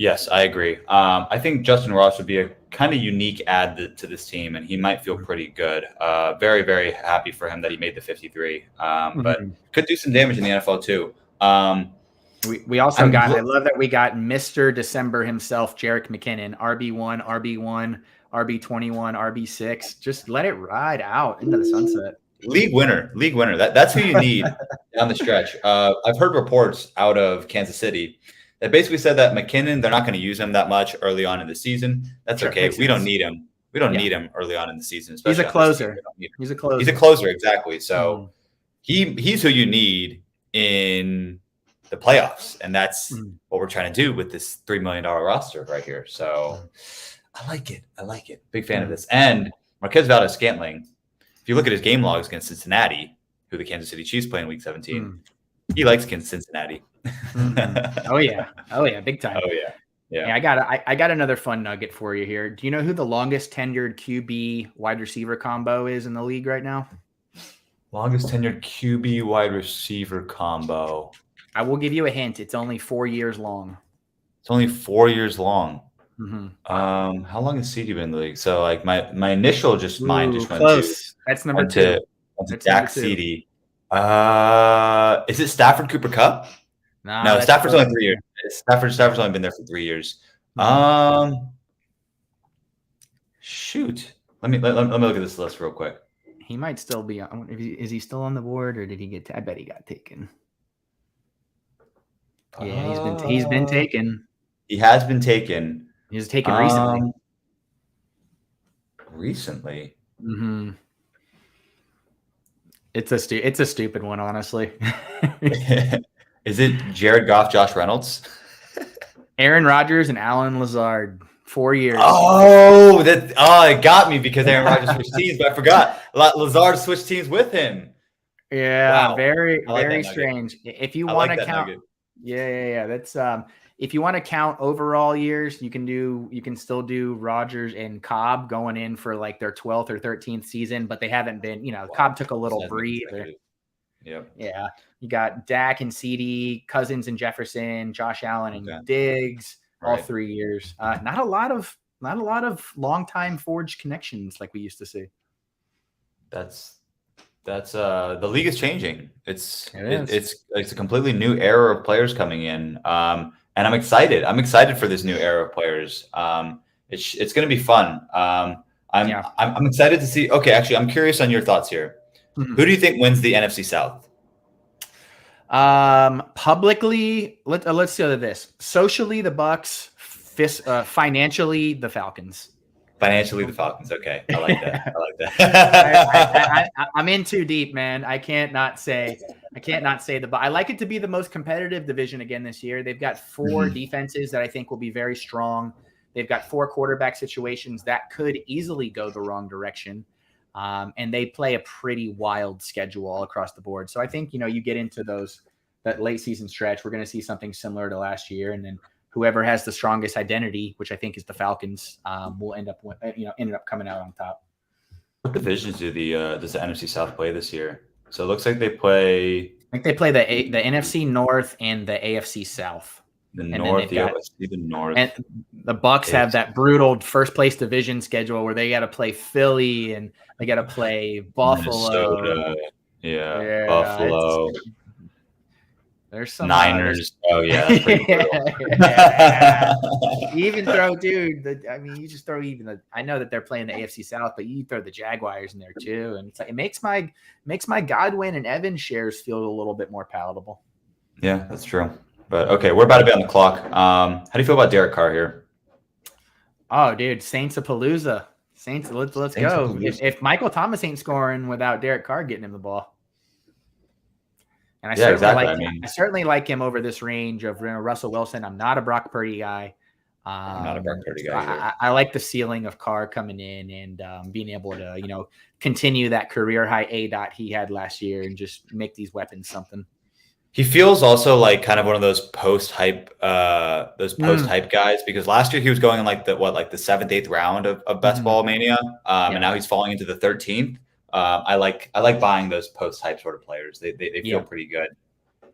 Yes, I agree. I think Justin Ross would be a kind of unique add to this team, and he might feel pretty good. Very, very happy for him that he made the 53, but could do some damage in the NFL too. We also I love that we got Mr. December himself, Jerick McKinnon, RB1, RB21, RB6. Just let it ride out into the sunset. League winner. That's who you need down the stretch. I've heard reports out of Kansas City that basically said that McKinnon, they're not going to use him that much early on in the season. That's okay. We don't need him. We don't need him early on in the season. He's a closer. He's a closer, exactly. So he's who you need in the playoffs, and that's what we're trying to do with this $3 million roster right here. So I like it. Big fan of this. And Marquez Valdes-Scantling, if you look at his game logs against Cincinnati, who the Kansas City Chiefs play in Week 17, he likes against Cincinnati. Oh yeah, big time. Oh yeah. I got another fun nugget for you here. Do you know who the longest tenured QB wide receiver combo is in the league right now? Longest tenured QB wide receiver combo. I will give you a hint. It's only 4 years long. It's only 4 years long. How long has CD been in the league? So like my initial mine just went close. That's number two. Jax CD. Is it Stafford Cooper Kupp? No, Stafford's only 3 years. Stafford's only been there for 3 years. Shoot. Let me look at this list real quick. He might still be on. Is he still on the board, or did he get? I bet he got taken. Yeah, he's been taken. He has been taken. He was taken recently. Recently. Mm-hmm. It's a stupid one, honestly. Is it Jared Goff, Josh Reynolds? Aaron Rodgers and Alan Lazard, 4 years. Oh, it got me because Aaron Rodgers switched teams, but I forgot. Lazard switched teams with him. Yeah, Wow. very strange. If you want to count, yeah. That's if you want to count overall years, you can still do Rodgers and Cobb going in for like their 12th or 13th season, but they haven't been. Cobb took a little breather. Yep. Yeah. You got Dak and CD, Cousins and Jefferson, Josh Allen and Diggs, all 3 years. Not a lot of long-time forged connections like we used to see. That's the league is changing. It's a completely new era of players coming in. And I'm excited. I'm excited for this new era of players. It's going to be fun. I'm excited to see. Okay, actually, I'm curious on your thoughts here. Mm-hmm. Who do you think wins the NFC South? Publicly, let's see this. Socially, the Bucks. Financially, the Falcons. Financially, the Falcons. Okay, I like that. I'm in too deep, man. I can't not say I like it to be the most competitive division again this year. They've got 4 defenses that I think will be very strong. They've got 4 quarterback situations that could easily go the wrong direction. And they play a pretty wild schedule all across the board. So I think, you get into that late season stretch, we're going to see something similar to last year. And then whoever has the strongest identity, which I think is the Falcons, will ended up coming out on top. What divisions does the NFC South play this year? So it looks like they play. I think they play the NFC North and the AFC South. The North, the North. And the Bucks have that brutal first place division schedule where they got to play Philly and they got to play Buffalo. Minnesota. Yeah, Buffalo. There's some Niners. Oh yeah. You even throw, dude. You just throw I know that they're playing the AFC South, but you throw the Jaguars in there too, and it's like it makes my Godwin and Evans shares feel a little bit more palatable. Yeah, that's true. But okay, we're about to be on the clock. How do you feel about Derek Carr here? Oh, dude, Saints-a-Palooza. Saints, let's go. If Michael Thomas ain't scoring without Derek Carr getting him the ball. And I certainly like him over this range of Russell Wilson. I'm not a Brock Purdy guy. I'm not a Brock Purdy guy. I like the ceiling of Carr coming in and being able to, continue that career high ADOT he had last year and just make these weapons something. He feels also like kind of one of those post-hype guys, because last year he was going in the 7th, 8th round of Best Ball Mania. And now he's falling into the 13th. I like buying those post-hype sort of players. They feel pretty good.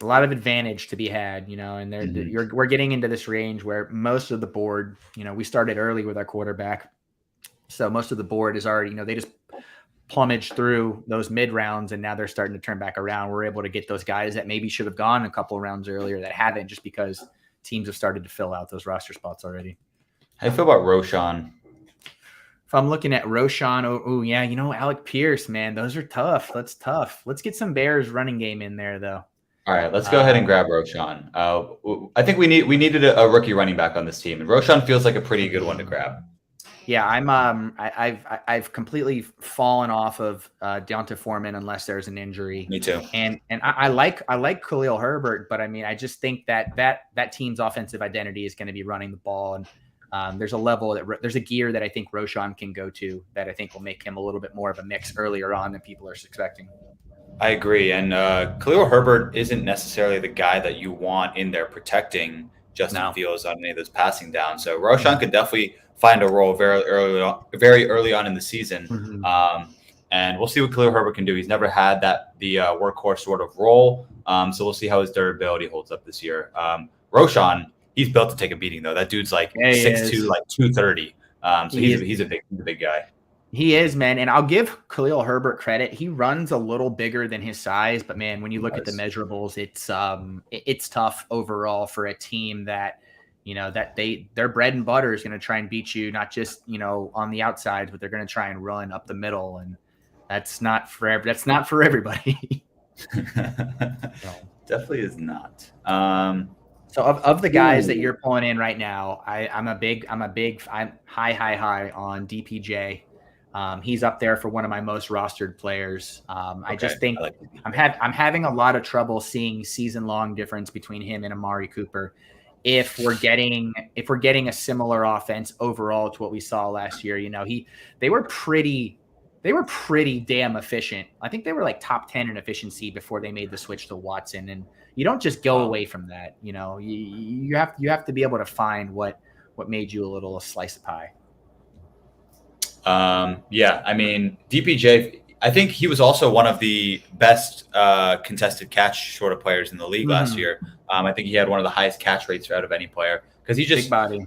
A lot of advantage to be had, and we're getting into this range where most of the board, we started early with our quarterback. So most of the board is already, they just plumage through those mid rounds and now they're starting to turn back around. We're able to get those guys that maybe should have gone a couple of rounds earlier that haven't, just because teams have started to fill out those roster spots already. How do you feel about Roshan? If I'm looking at Roshan, Alec Pierce, man, those are tough. That's tough. Let's get some Bears running game in there, though. All right, let's go ahead and grab Roshan. I think we needed a rookie running back on this team, and Roshan feels like a pretty good one to grab. Yeah, I've completely fallen off of Deonta Foreman unless there's an injury. Me too. And I like Khalil Herbert, but I just think that team's offensive identity is going to be running the ball, and there's a gear that I think Roshan can go to that I think will make him a little bit more of a mix earlier on than people are expecting. I agree, and Khalil Herbert isn't necessarily the guy that you want in there protecting Justin Fields on any of those passing downs. So Roshan could definitely find a role very early on in the season. And we'll see what Khalil Herbert can do. He's never had the workhorse sort of role. So we'll see how his durability holds up this year. Roshan, he's built to take a beating though. That dude's 6'2", 230. So he's a big guy. He is, man. And I'll give Khalil Herbert credit. He runs a little bigger than his size, but man, when you look at the measurables, it's tough overall for a team that that their bread and butter is going to try and beat you, not just, on the outsides, but they're going to try and run up the middle. And that's not for everybody. Definitely is not. So of the guys that you're pulling in right now, I'm high on DPJ. He's up there for one of my most rostered players. I just think I'm having a lot of trouble seeing season-long difference between him and Amari Cooper. If we're getting a similar offense overall to what we saw last year, they were pretty damn efficient. I think they were like top 10 in efficiency before they made the switch to Watson. And you don't just go away from that. You have to be able to find what made you a slice of pie. Yeah, I mean, DPJ, I think he was also one of the best contested catch sort of players in the league last year. I think he had one of the highest catch rates out of any player because he just big body.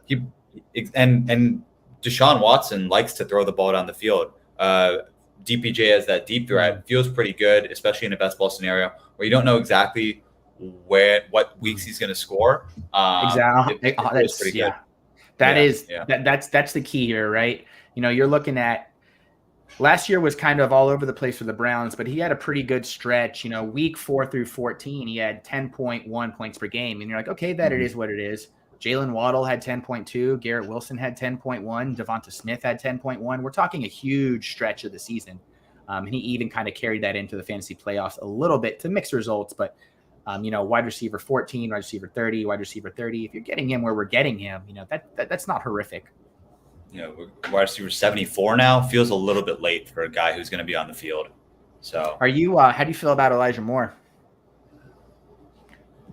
And Deshaun Watson likes to throw the ball down the field. DPJ as that deep threat feels pretty good, especially in a best ball scenario where you don't know exactly what weeks he's going to score. Exactly. That's pretty good. That's the key here, right? You're looking at last year was kind of all over the place for the Browns, but he had a pretty good stretch. Week 4 through 14, he had 10.1 points per game, and you're like, okay, it is what it is. Jalen Waddle had 10.2, Garrett Wilson had 10.1, Devonta Smith had 10.1. We're talking a huge stretch of the season, and he even kind of carried that into the fantasy playoffs a little bit to mix results, but. Wide receiver 14, wide receiver 30, wide receiver 30. If you're getting him where we're getting him, that's not horrific. Wide receiver 74 now feels a little bit late for a guy who's going to be on the field. So, are you? How do you feel about Elijah Moore?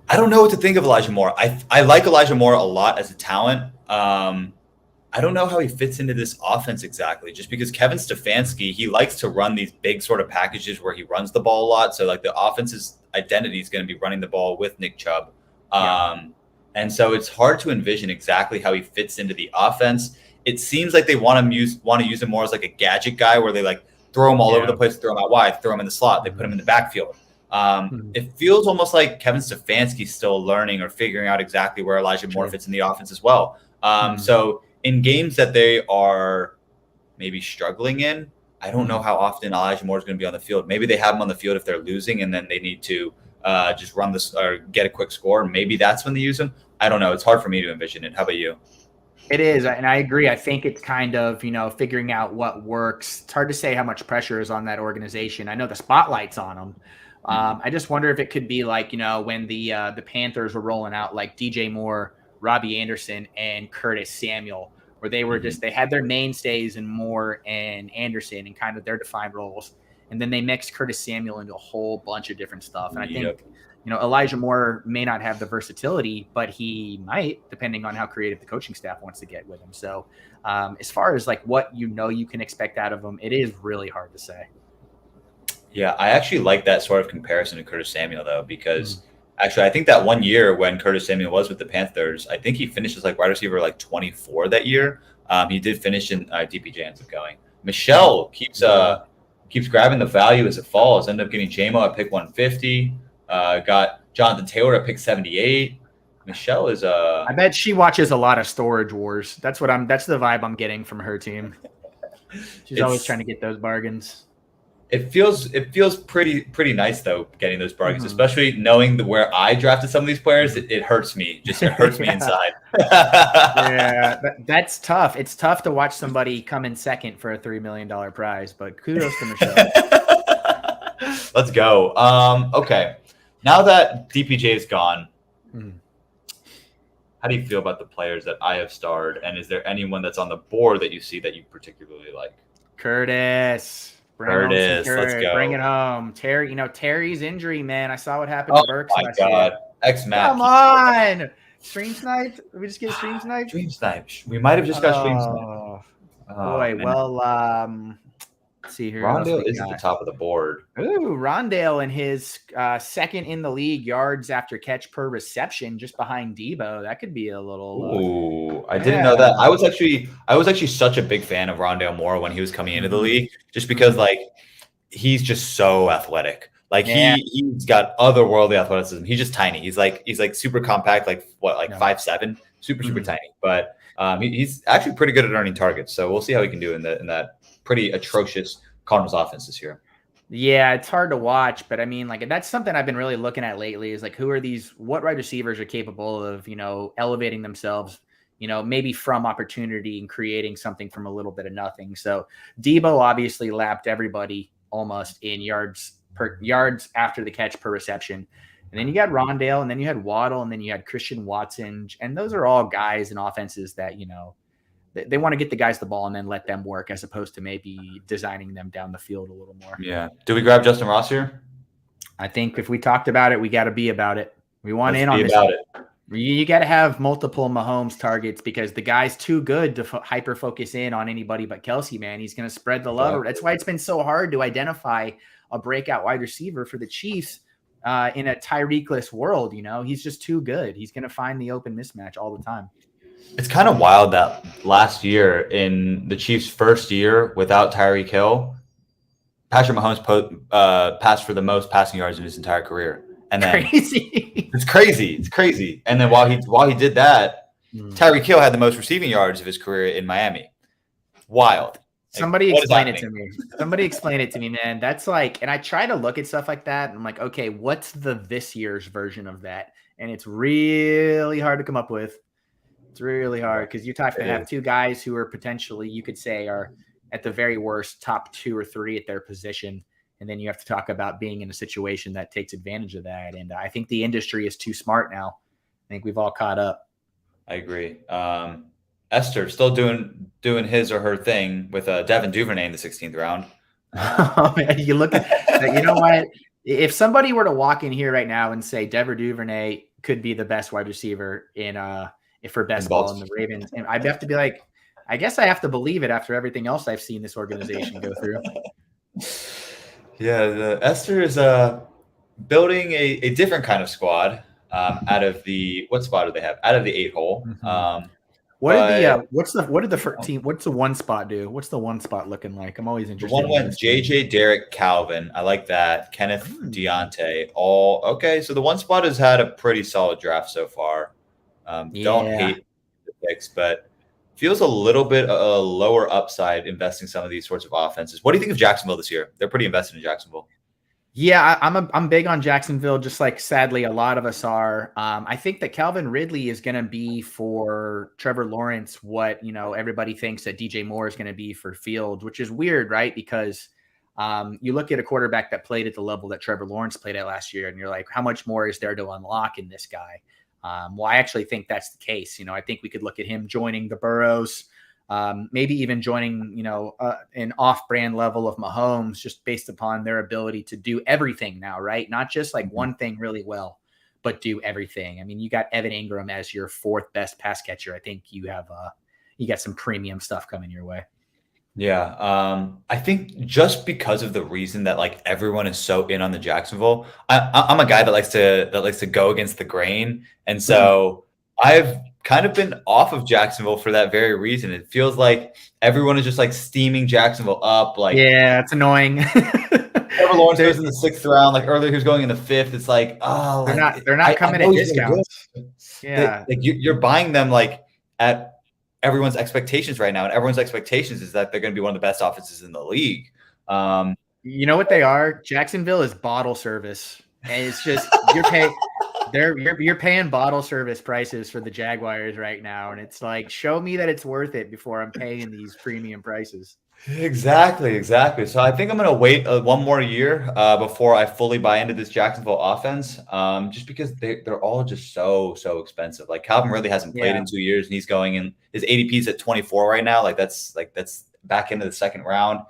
I don't know what to think of Elijah Moore. I like Elijah Moore a lot as a talent. I don't know how he fits into this offense exactly, just because Kevin Stefanski, he likes to run these big sort of packages where he runs the ball a lot. So like the offense's identity is going to be running the ball with Nick Chubb. And so it's hard to envision exactly how he fits into the offense. It seems like they want to use him more as like a gadget guy where they like throw him all over the place, throw him out wide, throw him in the slot, they put him in the backfield. It feels almost like Kevin Stefanski's still learning or figuring out exactly where Elijah Moore fits in the offense as well. So in games that they are maybe struggling in, I don't know how often Elijah Moore is going to be on the field. Maybe they have him on the field if they're losing and then they need to just run this or get a quick score. Maybe that's when they use him. I don't know. It's hard for me to envision it. How about you? It is, and I agree. I think it's kind of, figuring out what works. It's hard to say how much pressure is on that organization. I know the spotlight's on them. I just wonder if it could be like, when the Panthers were rolling out like DJ Moore, Robbie Anderson, and Curtis Samuel, where they were they had their mainstays in Moore and Anderson and kind of their defined roles. And then they mixed Curtis Samuel into a whole bunch of different stuff. And I think, Elijah Moore may not have the versatility, but he might, depending on how creative the coaching staff wants to get with him. So as far as like what you can expect out of him, it is really hard to say. Yeah, I actually like that sort of comparison to Curtis Samuel, though, because actually I think that one year when Curtis Samuel was with the Panthers, I think he finished as like wide receiver like 24 that year. He did finish in DPJ ends up going. Michelle keeps grabbing the value as it falls. Ended up getting JMO at pick 150. Got Jonathan Taylor at pick 78. Michelle is I bet she watches a lot of Storage Wars. That's the vibe I'm getting from her team. She's always trying to get those bargains. It feels pretty nice though, getting those bargains, especially knowing where I drafted some of these players. It hurts me. It hurts me inside. Yeah, that's tough. It's tough to watch somebody come in second for a $3 million prize, but kudos to Michelle. Let's go. Okay. Now that DPJ is gone, how do you feel about the players that I have starred? And is there anyone that's on the board that you see that you particularly like? Curtis. Let's go. Bring it home. Terry's injury, man. I saw what happened to Burks last year. Oh, my God. X-Mac. Come on. Stream sniped? Did we just get stream sniped? Stream sniped. We might have just got stream sniped. Boy, man. Well, let's see here. Rondale is at the top of the board. Ooh, Rondale in his second in the league yards after catch per reception, just behind Debo. That could be a little. Ooh, I didn't know that. I was actually such a big fan of Rondale Moore when he was coming into the league, just because like he's just so athletic. Like he's got otherworldly athleticism. He's just tiny. He's like super compact, like 5'7", super tiny, but he's actually pretty good at earning targets. So we'll see how he can do in that pretty atrocious Cardinals offense this year. Yeah, it's hard to watch, but I mean, like, that's something I've been really looking at lately is like, what wide receivers are capable of, elevating themselves, maybe from opportunity and creating something from a little bit of nothing. So Debo obviously lapped everybody almost in yards after the catch per reception. And then you got Rondale, and then you had Waddle, and then you had Christian Watson. And those are all guys and offenses that, they want to get the guys the ball and then let them work, as opposed to maybe designing them down the field a little more. Yeah. Do we grab Justin Ross here? I think if we talked about it, we got to be about it. We want in on this. About it. You got to have multiple Mahomes targets because the guy's too good to hyper focus in on anybody but Kelsey, man. He's going to spread the love. That's why it's been so hard to identify a breakout wide receiver for the Chiefs in a Tyreek-less world. He's just too good. He's going to find the open mismatch all the time. It's kind of wild that last year in the Chiefs' first year without Tyreek Hill, Patrick Mahomes passed for the most passing yards in his entire career. And then it's crazy. And then while he did that, Tyreek Hill had the most receiving yards of his career in Miami. Wild. Somebody explain it to me. Somebody explain it to me, man. That's like, and I try to look at stuff like that. And I'm like, okay, what's this year's version of that? And it's really hard to come up with. It's really hard because you're talking to have two guys who are potentially, you could say, are at the very worst top 2 or 3 at their position. And then you have to talk about being in a situation that takes advantage of that. And I think the industry is too smart now. I think we've all caught up. I agree. Esther still doing his or her thing with Devin Duvernay in the 16th round. You look at, you know what? If somebody were to walk in here right now and say Devin Duvernay could be the best wide receiver for best ball in the Ravens, and I'd have to be like, I guess I have to believe it after everything else I've seen this organization go through. Yeah, Esther is building a different kind of squad out of the what spot do they have? Out of the 8-hole. Mm-hmm. What's the one spot do? What's the one spot looking like? I'm always interested. One went JJ, Derek, Calvin. I like that. Kenneth, Deontay. All okay. So the one spot has had a pretty solid draft so far. Don't hate the picks, but feels a little bit a lower upside investing some of these sorts of offenses. What do you think of Jacksonville this year? They're pretty invested in Jacksonville. Yeah, I'm big on Jacksonville, just like sadly a lot of us are. I think that Calvin Ridley is going to be for Trevor Lawrence what everybody thinks that DJ Moore is going to be for Fields, which is weird, right? Because you look at a quarterback that played at the level that Trevor Lawrence played at last year, and you're like, how much more is there to unlock in this guy? Well, I actually think that's the case. I think we could look at him joining the Burrows, maybe even joining, an off-brand level of Mahomes just based upon their ability to do everything now, right? Not just like one thing really well, but do everything. I mean, you got Evan Ingram as your 4th best pass catcher. I think you got some premium stuff coming your way. Yeah, I think just because of the reason that like everyone is so in on the Jacksonville, I'm a guy that likes to go against the grain, and so I've kind of been off of Jacksonville for that very reason. It feels like everyone is just like steaming Jacksonville up. Like, yeah, it's annoying. Trevor Lawrence goes in the 6th round. Like earlier, he was going in the 5th. It's like, oh, they're not coming at discounts. Yeah, you're buying them like at everyone's expectations right now, and everyone's expectations is that they're going to be one of the best offenses in the league. You know what they are? Jacksonville is bottle service, and it's just you're paying bottle service prices for the Jaguars right now, and it's like, show me that it's worth it before I'm paying these premium prices. Exactly. So I think I'm going to wait one more year before I fully buy into this Jacksonville offense, just because they're all just so expensive. Like Calvin really hasn't played in 2 years, and he's going in his ADP's at 24 right now. That's back into the 2nd round.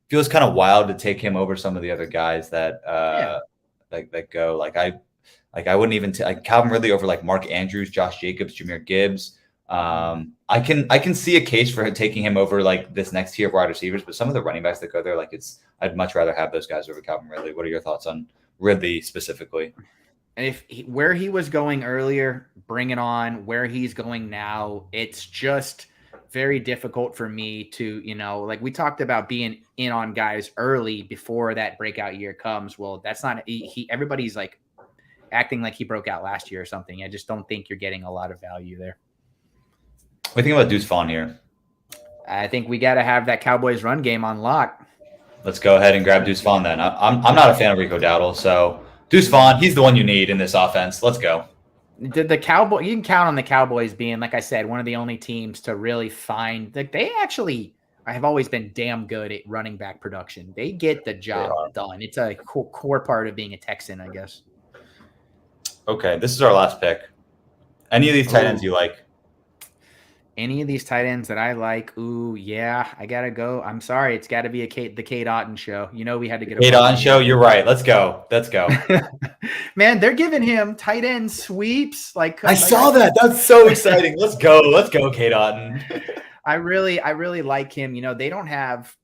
Feels kind of wild to take him over some of the other guys that go. I wouldn't even take Calvin Ridley over like Mark Andrews, Josh Jacobs, Jahmyr Gibbs. I can see a case for taking him over like this next tier of wide receivers, but some of the running backs that go there, I'd much rather have those guys over Calvin Ridley. What are your thoughts on Ridley specifically? And where he was going earlier, bring it on. Where he's going now, it's just very difficult for me to, like we talked about being in on guys early before that breakout year comes. Well, that's not everybody's like acting like he broke out last year or something. I just don't think you're getting a lot of value there. What do you think about Deuce Vaughn here? I think we got to have that Cowboys run game on lock. Let's go ahead and grab Deuce Vaughn then. I'm not a fan of Rico Dowdle, so Deuce Vaughn, he's the one you need in this offense. Let's go. The Cowboy, you can count on the Cowboys being, like I said, one of the only teams to really find that they actually have always been damn good at running back production. They get the job done. It's a core part of being a Texan, I guess. Okay, this is our last pick. Any of these tight ends you like? Any of these tight ends that I like? Ooh, yeah, I gotta go. I'm sorry, it's got to be the Kate Otten show. You know, we had to get a Kate Otten show. You're right. Let's go. Let's go. Man, they're giving him tight end sweeps. I saw that. That's so exciting. Let's go. Let's go, Kate Otten. I really like him. You know, they don't have.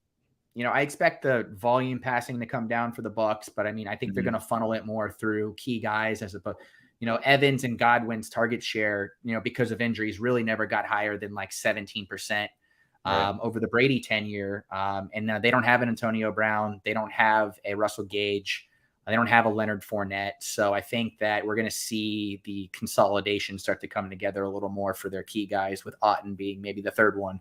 You know, I expect the volume passing to come down for the Bucs, but I mean, I think they're going to funnel it more through key guys as opposed. You know, Evans and Godwin's target share, you know, because of injuries, really never got higher than like 17% over the Brady tenure. And now they don't have an Antonio Brown. They don't have a Russell Gage. They don't have a Leonard Fournette. So I think that we're going to see the consolidation start to come together a little more for their key guys, with Otten being maybe the third one.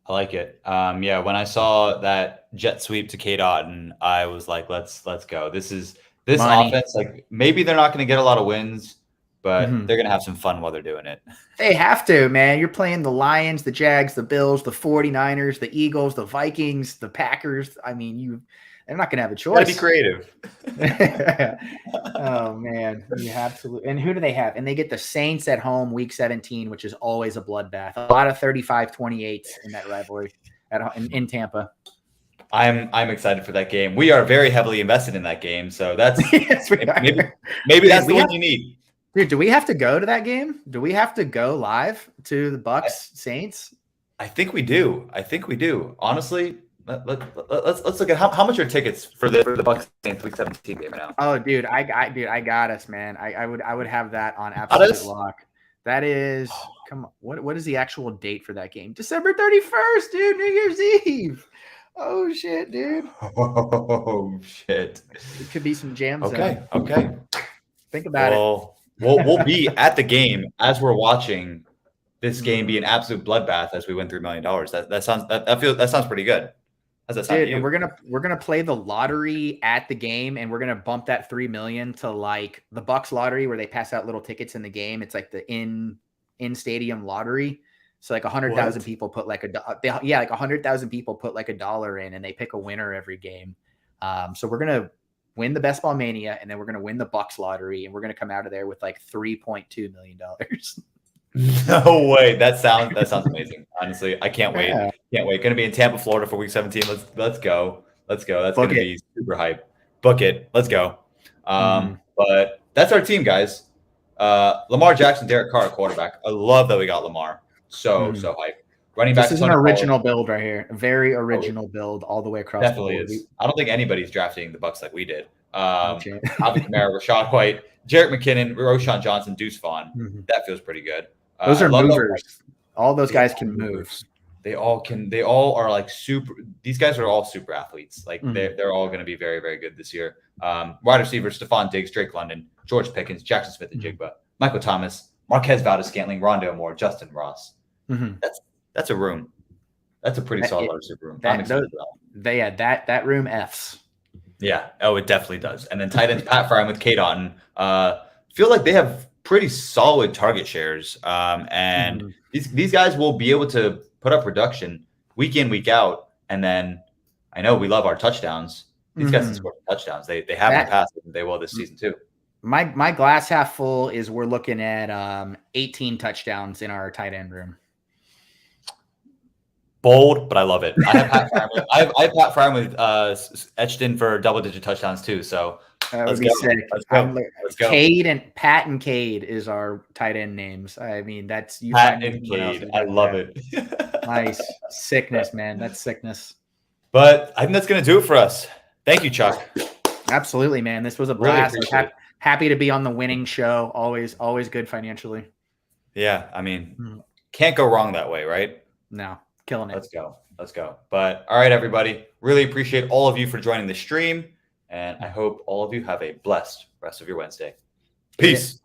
I like it. Yeah, when I saw that jet sweep to Kate Otten, I was like, let's go. This offense, like maybe they're not going to get a lot of wins, but they're going to have some fun while they're doing it. They have to, man. You're playing the Lions, the Jags, the Bills, the 49ers, the Eagles, the Vikings, the Packers. I mean, they're not going to have a choice. Gotta be creative. Oh, man. You absolutely. And who do they have? And they get the Saints at home week 17, which is always a bloodbath. A lot of 35-28s in that rivalry in Tampa. I'm excited for that game. We are very heavily invested in that game, so that's yes, maybe that's the one you need. Dude, do we have to go to that game? Do we have to go live to the Bucs Saints? I think we do. Honestly, let's look at how much are tickets for the Bucs Saints week 17 game now. Oh, dude, I got us, man. I would have that on absolute lock. That is, come on. What is the actual date for that game? December 31st, dude. New Year's Eve. Oh shit, dude. Oh shit. It could be some jams. Okay. Think about it. We'll be at the game as we're watching this game be an absolute bloodbath as we win $3 million. That sounds pretty good. How's that sound to you? And we're gonna play the lottery at the game, and we're gonna bump that 3 million to like the Bucs lottery where they pass out little tickets in the game. It's like the in stadium lottery. So like 100,000 people put like like 100,000 people put like $1 in, and they pick a winner every game. So we're gonna win the Best Ball Mania, and then we're gonna win the Bucs lottery, and we're gonna come out of there with like $3.2 million. No way! That sounds amazing. Honestly, I can't wait. Can't wait. Going to be in Tampa, Florida for week 17. Let's go. That's going to be super hype. Book it. Let's go. But that's our team, guys. Lamar Jackson, Derek Carr, quarterback. I love that we got Lamar. So hype. Running back. This is an original build right here. A very original build all the way across. Definitely is. I don't think anybody's drafting the Bucs like we did. Alvin Kamara, Rashad White, Jerick McKinnon, Roshan Johnson, Deuce Vaughn. That feels pretty good. Those are movers. All those guys can move. They all are like super. These guys are all super athletes. Like they're all going to be very, very good this year. Wide receivers: Stephon Diggs, Drake London, George Pickens, Jackson Smith and Jigba, Michael Thomas, Marquez Valdes-Scantling, Rondo Moore, Justin Ross. That's a room. That's a pretty solid wide receiver room. I'm excited for that. That room F's. Yeah. Oh, it definitely does. And then tight ends Pat Fryman with Kate Otten. Feel like they have pretty solid target shares. And these guys will be able to put up production week in, week out. And then I know we love our touchdowns. These guys can score touchdowns. They have in the past. They will this season too. My glass half full is we're looking at 18 touchdowns in our tight end room. Bold, but I love it. I have Pat Fryman. I have Pat Fryman etched in for double-digit touchdowns too. So let's go. Let's go. Cade and Pat and Cade is our tight end names. I mean, that's you. Pat and Cade. I love it. Nice sickness, man. That's sickness. But I think that's going to do it for us. Thank you, Chuck. Absolutely, man. This was a blast. Happy to be on the winning show. Always good financially. Yeah, I mean, can't go wrong that way, right? No. Killing it. Let's go. But all right, everybody. Really appreciate all of you for joining the stream. And I hope all of you have a blessed rest of your Wednesday. Peace.